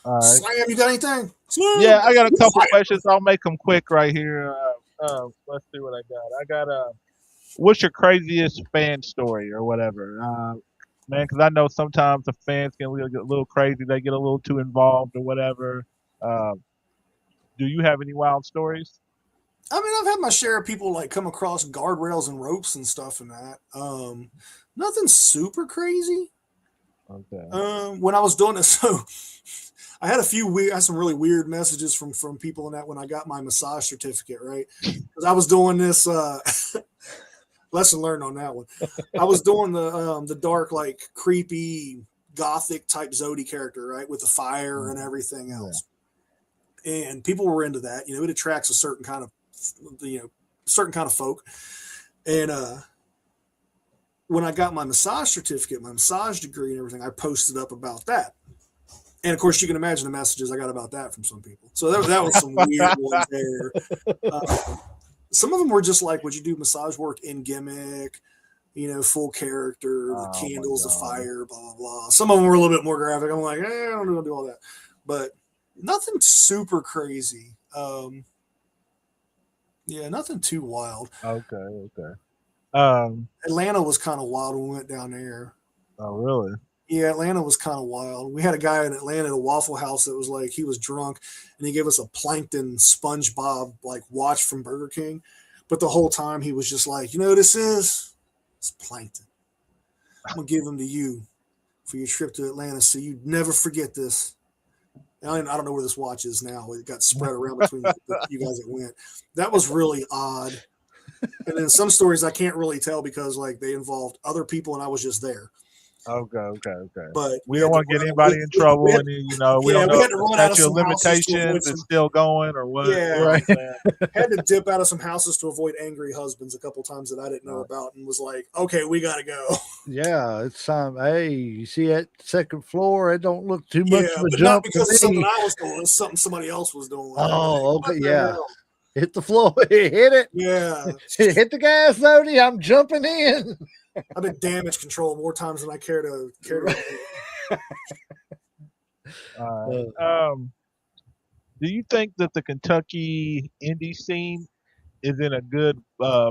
All right. Slam, you got anything? Slam. Yeah, I got a couple questions. I'll make them quick right here. Let's see what I got. What's your craziest fan story or whatever? Man, because I know sometimes the fans can get a little crazy. They get a little too involved or whatever. Do you have any wild stories? I mean, I've had my share of people like come across guardrails and ropes and stuff and that. Nothing super crazy. Okay. When I was doing it, so I had some really weird messages from people in that when I got my massage certificate, right? Because I was doing this lesson learned on that one. I was doing the dark, like creepy gothic type Zodi character, right, with the fire and everything else. Yeah. And people were into that. It attracts a certain kind of folk. And when I got my massage certificate, my massage degree and everything, I posted up about that. And of course, you can imagine the messages I got about that from some people. So that was some weird ones there. Some of them were just like, would you do massage work in gimmick, full character, the candles, the fire, blah, blah, blah. Some of them were a little bit more graphic. I'm like, I don't want to do all that. But nothing super crazy. Nothing too wild. Okay. Atlanta was kind of wild when we went down there. Oh, really? Yeah, Atlanta was kind of wild. We had a guy in Atlanta at a Waffle House that was like, he was drunk and he gave us a Plankton SpongeBob like watch from Burger King. But the whole time he was just like, what this is? It's Plankton. I'm going to give them to you for your trip to Atlanta so you never forget this. And I don't know where this watch is now. It got spread around between you guys that went. That was really odd. And then some stories I can't really tell because like they involved other people and I was just there. Okay. But we don't want to get anybody in trouble, and we don't know if the statute of limitations is still going or what. Yeah, right. Had to dip out of some houses to avoid angry husbands a couple times that I didn't know about, and was like, "Okay, we got to go." Yeah, it's time. Hey, you see that second floor? It don't look too much of a but jump. Not because of something I was doing, it's something somebody else was doing. Oh, okay, yeah. Hit the floor, hit it. Yeah, hit the gas, Zodi. I'm jumping in. I've been damage control more times than I care to. Do you think that the Kentucky indie scene is in a good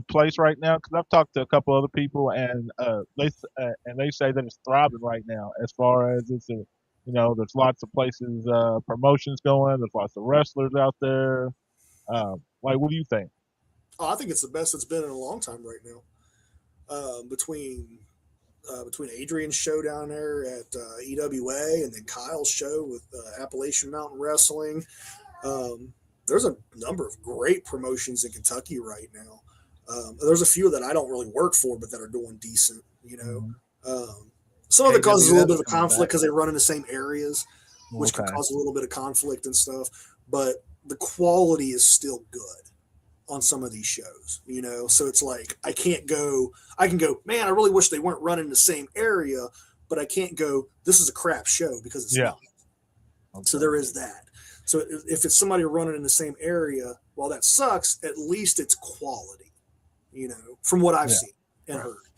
place right now? Because I've talked to a couple other people, and they say that it's thriving right now. As far as there's lots of places, promotions going. There's lots of wrestlers out there. What do you think? Oh, I think it's the best it's been in a long time right now. Between Adrian's show down there at EWA and then Kyle's show with Appalachian Mountain Wrestling, there's a number of great promotions in Kentucky right now. There's a few that I don't really work for, but that are doing decent. Some of it causes a little bit of conflict because they run in the same areas, which can cause a little bit of conflict and stuff. But the quality is still good on some of these shows, so it's like I can go, man, I really wish they weren't running the same area, but I can't go, this is a crap show because it's not. Okay. So there is that. So if it's somebody running in the same area, while that sucks, at least it's quality, from what I've seen and heard.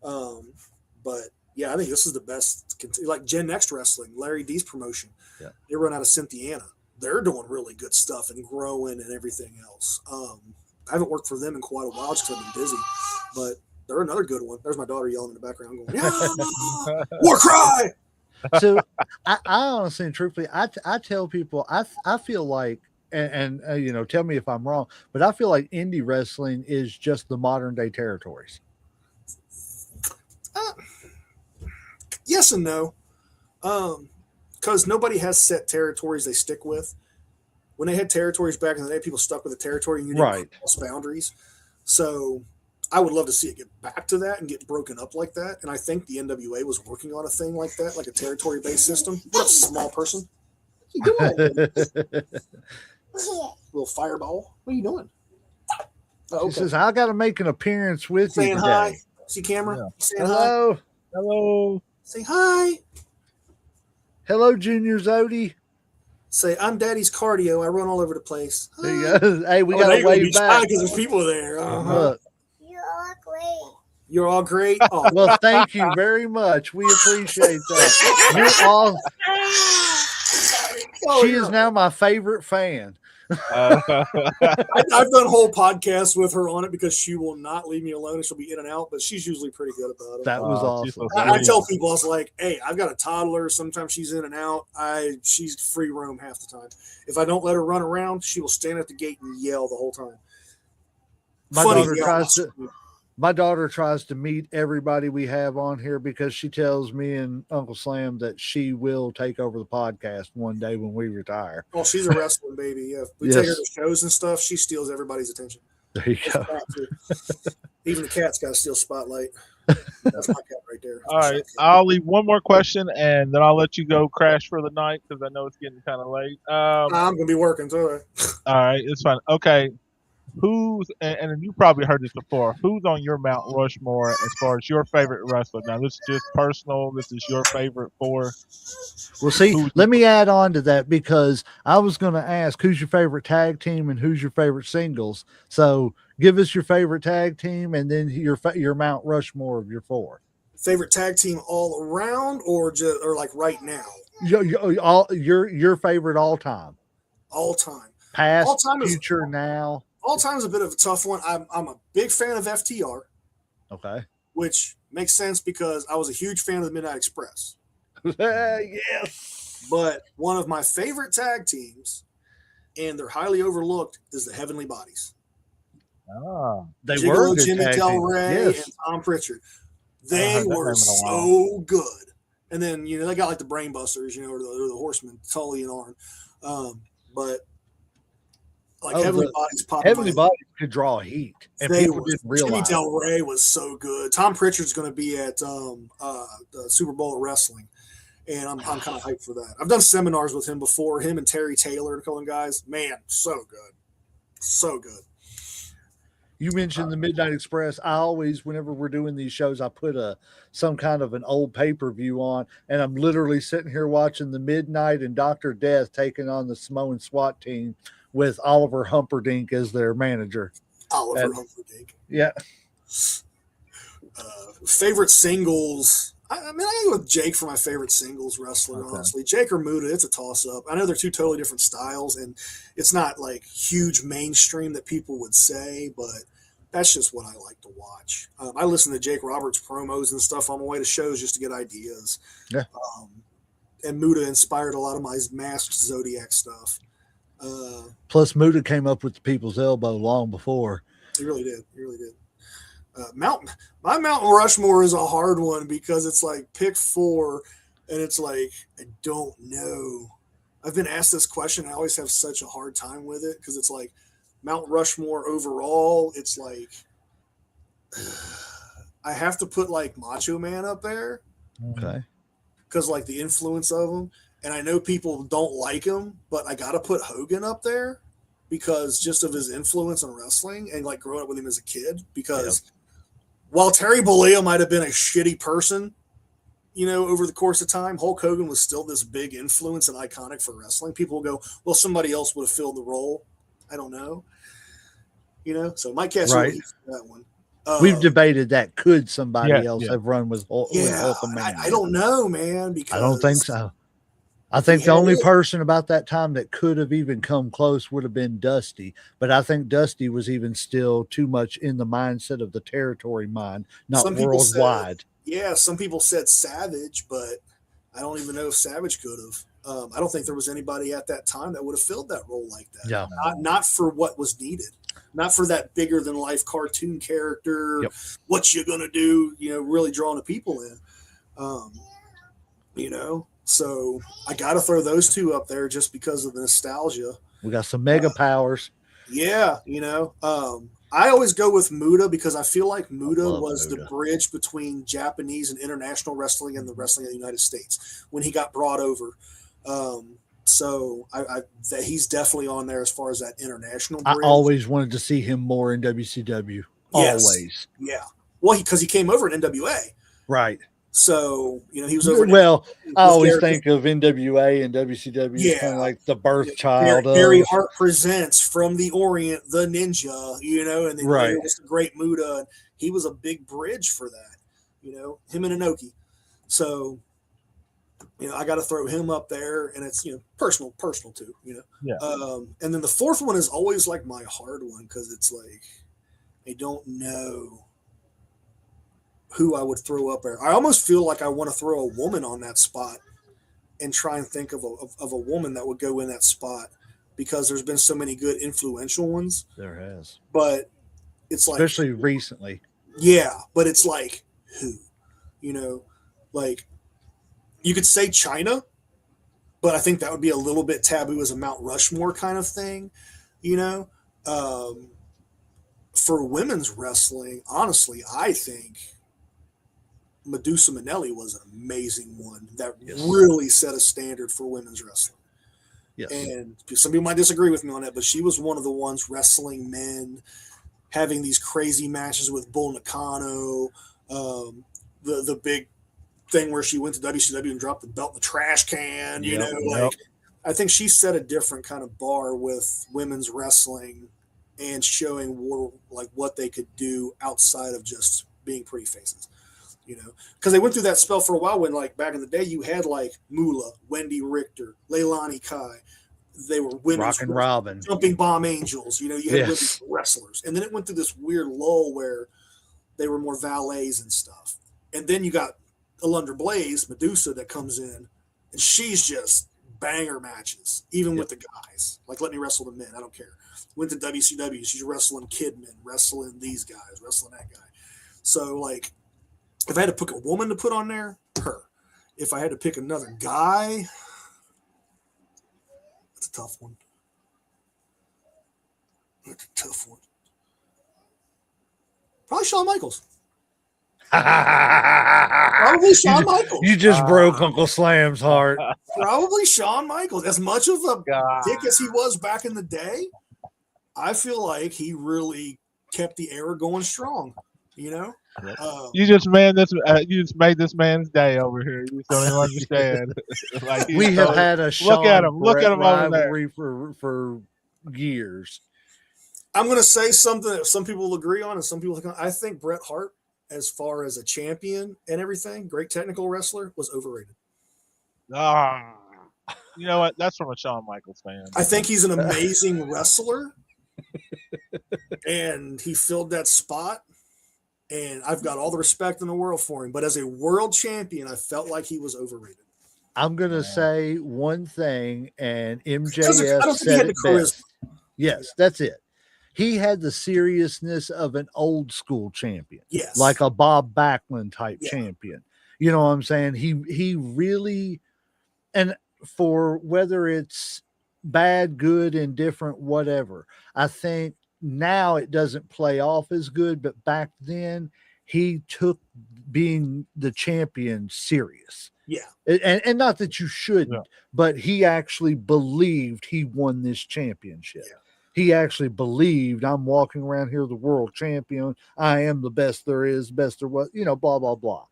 But yeah, I think this is the best, like Gen Next Wrestling, Larry D's promotion. Yeah. They run out of Cynthiana. They're doing really good stuff and growing and everything else. I haven't worked for them in quite a while just because I've been busy, but they're another good one. There's my daughter yelling in the background going, yeah, war cry. So I honestly and truthfully, I tell people, I feel like, and tell me if I'm wrong, but I feel like indie wrestling is just the modern day territories. Yes and no. Because nobody has set territories they stick with. When they had territories back in the day, people stuck with the territory and you didn't cross boundaries. So I would love to see it get back to that and get broken up like that. And I think the NWA was working on a thing like that, like a territory-based system. What up, small person? What are you doing? Little fireball. What are you doing? Oh, okay. She says, I got to make an appearance with you today. Hi. See camera? Yeah. Saying hello. Hi. Hello. Say hi. Hello, Junior Zodi. Say, I'm Daddy's cardio. I run all over the place. There you go. Hey, we got to wave back. Because there's people there. Look. You're all great. You're all great. Oh. Well, thank you very much. We appreciate that. You're all. She is now my favorite fan. I've done whole podcasts with her on it because she will not leave me alone and she'll be in and out, but she's usually pretty good about it. That was awesome. I tell people, I was like, hey, I've got a toddler. Sometimes she's in and out. She's free roam half the time. If I don't let her run around, she will stand at the gate and yell the whole time. My My daughter tries to meet everybody we have on here because she tells me and Uncle Slam that she will take over the podcast one day when we retire. Oh, she's a wrestling baby. Yeah, we take her to shows and stuff. She steals everybody's attention. There you go. Even the cat's got to steal spotlight. That's my cat right there. All right, I'll leave one more question, and then I'll let you go crash for the night because I know it's getting kind of late. I'm gonna be working too. All right, it's fine. Okay, who's and you probably heard this before. Who's on your Mount Rushmore as far as your favorite wrestler? Now, this is just personal. This is your favorite four. Well, see, let me add on to that because I was going to ask who's your favorite tag team and who's your favorite singles. So give us your favorite tag team and then your Mount Rushmore of your four. Favorite tag team all around, or like right now? Your favorite all time. All time. Past, all time future, now. All time is a bit of a tough one. I'm a big fan of FTR. Okay. Which makes sense because I was a huge fan of the Midnight Express. Yes. But one of my favorite tag teams, and they're highly overlooked, is the Heavenly Bodies. They Gigolo, were Jimmy Del Rey, yes. and Tom Pritchard. They were so good. And then, they got like the Brain Busters, or the Horsemen, Tully and Arn. But like Heavenly Bodies popped. Heavenly Bodies could draw heat. And people didn't realize. Jimmy Del Rey was so good. Tom Pritchard's going to be at the Super Bowl of Wrestling. And I'm kind of hyped for that. I've done seminars with him before, him and Terry Taylor and a couple of guys. Man, so good. So good. You mentioned the Midnight Express. I always, whenever we're doing these shows, I put some kind of an old pay-per-view on, and I'm literally sitting here watching the Midnight and Dr. Death taking on the Samoan SWAT team with Oliver Humperdinck as their manager. Oliver Humperdinck. Yeah. Favorite singles. I go with Jake for my favorite singles wrestler, honestly. Jake or Muta, it's a toss-up. I know they're two totally different styles, and it's not like huge mainstream that people would say, but that's just what I like to watch. I listen to Jake Roberts promos and stuff on my way to shows just to get ideas. Yeah. And Muta inspired a lot of my masked Zodiac stuff. Plus, Muta came up with the People's Elbow long before. He really did. My Mountain Rushmore is a hard one because it's like pick four, and it's like I don't know. I've been asked this question. I always have such a hard time with it because it's like Mount Rushmore overall. It's like I have to put like Macho Man up there, okay, because like the influence of him, and I know people don't like him, but I got to put Hogan up there because just of his influence on wrestling and like growing up with him as a kid. Because while Terry Bollea might have been a shitty person, over the course of time, Hulk Hogan was still this big influence and iconic for wrestling. People will go, well, somebody else would have filled the role. I don't know. So Mike Cassidy for that one. We've debated that. Could somebody else have run with Hulk? I don't know, man. Because I don't think so. I think the only person about that time that could have even come close would have been Dusty. But I think Dusty was even still too much in the mindset of the territory mind, not worldwide. Some people said Savage, but I don't even know if Savage could have. I don't think there was anybody at that time that would have filled that role like that. Yeah. Not for what was needed. Not for that bigger than life cartoon character. Yep. What you gonna do? Really drawing the people in. So I got to throw those two up there just because of the nostalgia. We got some mega powers. Yeah, I always go with Muta because I feel like Muta was the bridge between Japanese and international wrestling and the wrestling of the United States when he got brought over. So that he's definitely on there as far as that international bridge. I always wanted to see him more in WCW. Yes. Always. Yeah. Well, because he came over in NWA. Right. So, he was over. Well, I always think of NWA and WCW as kind of like the birth child. Barry Hart presents from the Orient, the Ninja, and then there was the Great Muta. He was a big bridge for that, him and Inoki. So, I got to throw him up there, and it's, personal too, Yeah. And then the fourth one is always like my hard one because it's like, I don't know who I would throw up there. I almost feel like I want to throw a woman on that spot and try and think of a woman that would go in that spot because there's been so many good influential ones. There has. But it's like, especially recently. Yeah, but it's like who, you know, like you could say China, but I think that would be a little bit taboo as a Mount Rushmore kind of thing, you know. Um, for women's wrestling, honestly, I think Medusa Minnelli was an amazing one that Yes. really set a standard for women's wrestling. Yes. And some people might disagree with me on that, but she was one of the ones wrestling men, having these crazy matches with Bull Nakano, the big thing where she went to WCW and dropped the belt in the trash can. You Yep, know, yep. like I think she set a different kind of bar with women's wrestling and showing what they could do outside of just being pretty faces. You know, because they went through that spell for a while when, like, back in the day, you had like Moolah, Wendy Richter, Leilani Kai. They were women's Rockin' Robin. Jumping Bomb Angels. You know, you had Yes. women's wrestlers, and then it went through this weird lull where they were more valets and stuff. And then you got Alundra Blaze, Medusa, that comes in, and she's just banger matches, even with the guys. Like, let me wrestle the men. I don't care. Went to WCW. She's wrestling Kidman, wrestling these guys, wrestling that guy. So, like, if I had to pick a woman to put on there, her. If I had to pick another guy, that's a tough one. That's a tough one. Probably Shawn Michaels. Probably Shawn Michaels. You just broke Uncle Slam's heart. Probably Shawn Michaels. As much of a God. dick as he was back in the day, I feel like he really kept the era going strong. You know, You just made this man's day over here. You just don't even understand. Like, We have had a look at him Brett over there. rivalry for years. I'm going to say something that some people will agree on and some people think. I think Bret Hart, as far as a champion and everything, great technical wrestler, was overrated. You know what? That's from a Shawn Michaels fan. I think he's an amazing wrestler, and he filled that spot. And I've got all the respect in the world for him. But as a world champion, I felt like he was overrated. I'm going to say one thing, and I MJF don't think he said had it the charisma. best. Yes, that's it. He had the seriousness of an old school champion, Yes. like a Bob Backlund type Yeah. champion. You know what I'm saying? He really, and for whether it's bad, good, indifferent, whatever, I think now it doesn't play off as good, but back then he took being the champion serious. Yeah. And not that you shouldn't, Yeah. but he actually believed he won this championship. Yeah. He actually believed, I'm walking around here the world champion. I am the best there is, best there was, blah, blah, blah.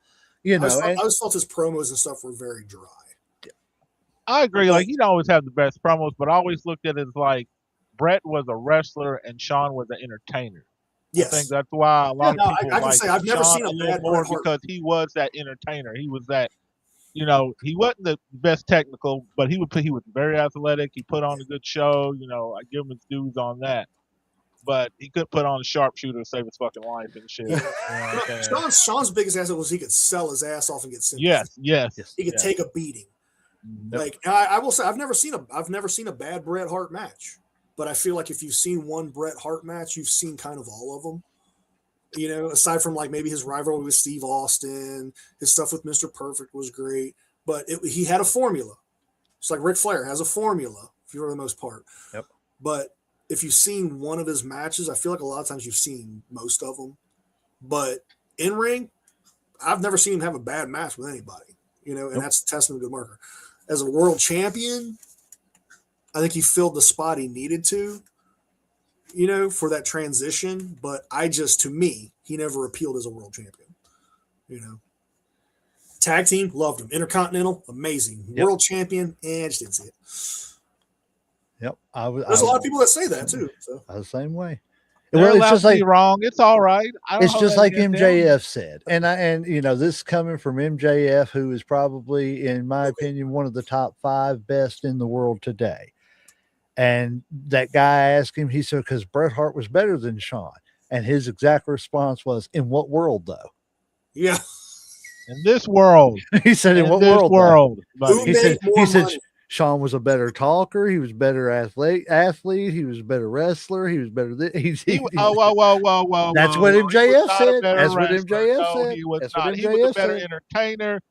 I always felt his promos and stuff were very dry. I agree. Like, he'd always have the best promos, but I always looked at it as like Brett was a wrestler and Sean was an entertainer. Yes. I think that's why a lot of people I can like say I've never Shawn seen a little bad more Bret Hart. because he was that entertainer. He was that, he wasn't the best technical, but he was very athletic. He put on a good show. I give him his dues on that. But he could put on a sharpshooter to save his fucking life and shit. You know what I'm saying? Sean's biggest asset was he could sell his ass off and get sympathy. Yes. He could take a beating. Yep. Like, I will say, I've never seen a bad Bret Hart match. But I feel like if you've seen one Bret Hart match, you've seen kind of all of them. Aside from like maybe his rivalry with Steve Austin, his stuff with Mr. Perfect was great. But he had a formula. It's like Ric Flair has a formula for the most part. Yep. But if you've seen one of his matches, I feel like a lot of times you've seen most of them. But in ring, I've never seen him have a bad match with anybody. And that's a testament to good marker. As a world champion, I think he filled the spot he needed to, for that transition. But to me, he never appealed as a world champion. Tag team, loved him. Intercontinental, amazing. Yep. World champion, just didn't see it. Yep. There's a lot of people that say that too. So. I was the same way. They're Well, allowed to be wrong. It's all right. It's just like MJF said. And this coming from MJF, who is probably, in my opinion, one of the top 5 best in the world today. And that guy asked him, he said, because Bret Hart was better than Shawn. And his exact response was, in what world, though? Yeah. In this world. He said, in what this world? World He said, Sean was a better talker. He was better athlete. He was a better wrestler. He was better. Whoa. That's what He was MJF not a said. better That's what wrestler. MJF No, said. he was That's what not. He was a MJF better said. entertainer.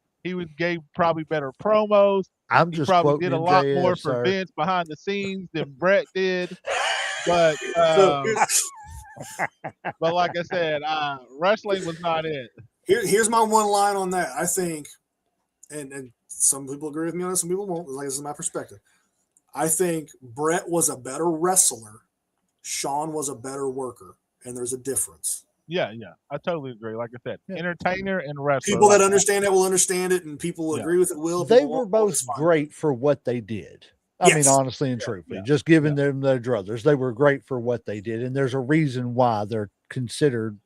Gave probably better promos. I'm He just probably quoting did a lot more MJF, for sir. Vince behind the scenes than Brett did. But So like I said, wrestling was not it. here's my one line on that. I think, and some people agree with me on this, some people won't. Like, this is my perspective. I think Brett was a better wrestler. Sean was a better worker, and there's a difference. Yeah, I totally agree. Like I said, Yeah. entertainer and wrestler. People like that understand it will understand it, and people who Yeah. agree with it will. They People were won't, both it's fine. great for what they did. I mean, Yes. honestly and truthfully, just giving them their druthers, they were great for what they did. And there's a reason why they're considered,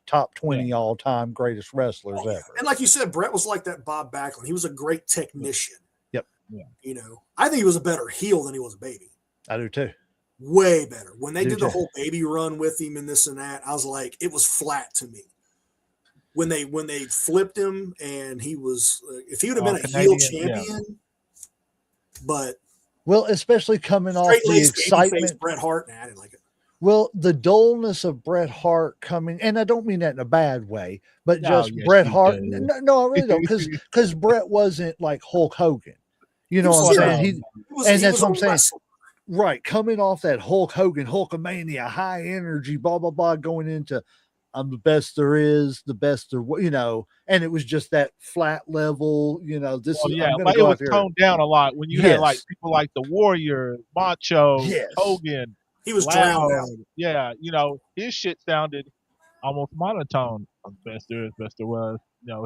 top 20 all time greatest wrestlers ever. And like you said, Brett was like that Bob Backlund. He was a great technician. Yep. Yeah. I think he was a better heel than he was a baby. I do too. Way better. When they Do did the too. whole baby run with him and this and that, I was like, it was flat to me. When they flipped him and he was, if he would have been a heel champion, but Well, especially coming off the straight-laced excitement. babyface Bret Hart, I didn't like it. Well, the dullness of Bret Hart coming, and I don't mean that in a bad way, but No, just yes, Bret you Hart. do. No, I really don't, because Bret wasn't like Hulk Hogan. You know what I'm saying? And that's what I'm saying. wrestler. Right, coming off that Hulk Hogan, Hulkamania, high energy, blah blah blah, going into I'm the best there is, the best there, and it was just that flat level, This is I'm but it was toned down a lot when you had like Yes. people like the Warrior, Macho, Yes. Hogan. He was Loud. drowned out. Yeah, his shit sounded almost monotone. Best there is, best there was.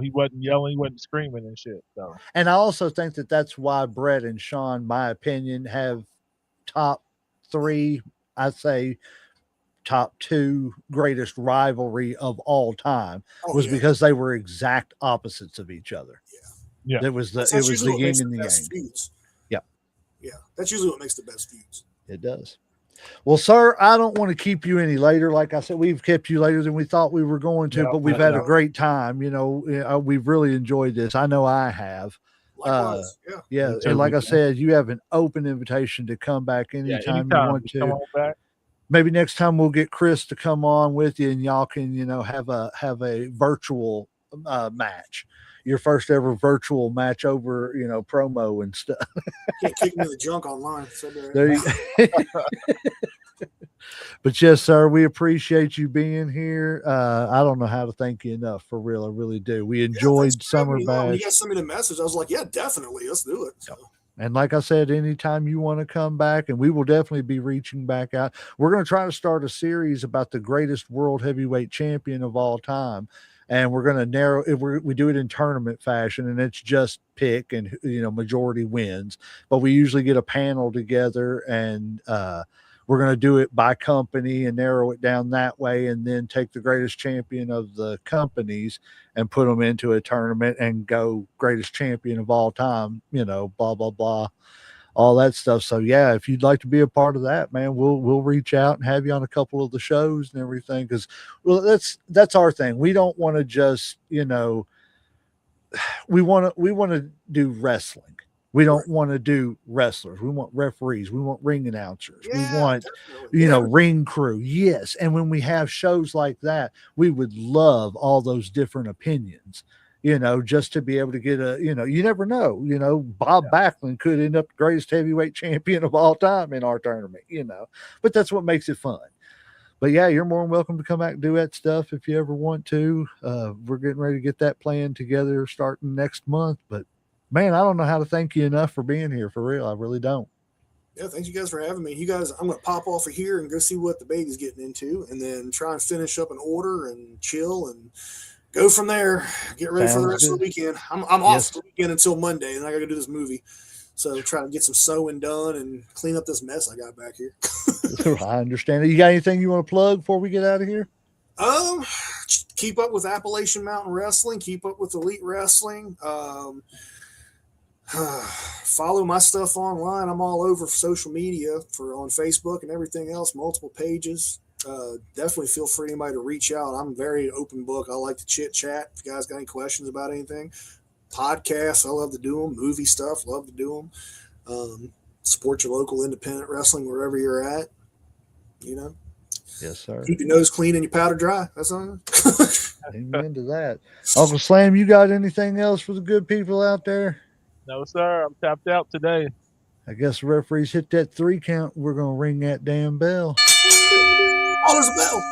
He wasn't yelling, he wasn't screaming and shit. So, And I also think that that's why Brett and Sean, my opinion, have top 3, I'd say top 2 greatest rivalry of all time was because they were exact opposites of each other. Yeah. It was the That's yin usually what makes and the yang. best feuds. Yep. Yeah, that's usually what makes the best feuds. It does. Well, sir, I don't want to keep you any later. Like I said, we've kept you later than we thought we were going to, but we've had a great time. We've really enjoyed this. I know I have. Likewise, Yeah. And like I said, you have an open invitation to come back anytime you want to. Come on back. Maybe next time we'll get Chris to come on with you, and y'all can, have a virtual match. Your first ever virtual match over, promo and stuff. Can't kick me in the junk online. So There you But yes, sir, we appreciate you being here. I don't know how to thank you enough, for real. I really do. We enjoyed Summer Bash. You guys sent me the message. I was like, yeah, definitely. Let's do it. So. And like I said, anytime you want to come back, and we will definitely be reaching back out. We're going to try to start a series about the greatest world heavyweight champion of all time. And we're going to narrow it. We do it in tournament fashion, and it's just pick and, majority wins. But we usually get a panel together, and we're going to do it by company and narrow it down that way, and then take the greatest champion of the companies and put them into a tournament and go greatest champion of all time, blah, blah, blah, all that stuff. So yeah, if you'd like to be a part of that, man, we'll reach out and have you on a couple of the shows and everything. Cause that's our thing. We don't want to just, we want to do wrestling. We don't want to do wrestlers. We want referees. We want ring announcers. We want, ring crew. Yes. And when we have shows like that, we would love all those different opinions, just to be able to get you never know, Bob Backlund could end up the greatest heavyweight champion of all time in our tournament, but that's what makes it fun. But yeah, you're more than welcome to come back and do that stuff if you ever want to. We're getting ready to get that plan together starting next month, but man, I don't know how to thank you enough for being here, for real. I really don't. Yeah, thanks you guys for having me. You guys, I'm going to pop off of here and go see what the baby's getting into, and then try and finish up an order and chill and go from there. Get ready for the rest of the weekend. I'm off the weekend until Monday, and I got to do this movie. So try to get some sewing done and clean up this mess I got back here. I understand it. You got anything you want to plug before we get out of here? Keep up with Appalachian Mountain Wrestling. Keep up with Elite Wrestling. Follow my stuff online. I'm all over social media on Facebook and everything else, multiple pages. Definitely feel free anybody to reach out. I'm very open book. I like to chit chat. If you guys got any questions about anything, podcasts, I love to do them. Movie stuff, love to do them. Support your local independent wrestling wherever you're at. Yes, sir. Keep your nose clean and your powder dry. That's all. Amen to that. Uncle Slam, you got anything else for the good people out there? No, sir. I'm tapped out today. I guess the referees hit that 3 count. We're going to ring that damn bell. Oh, there's a bell.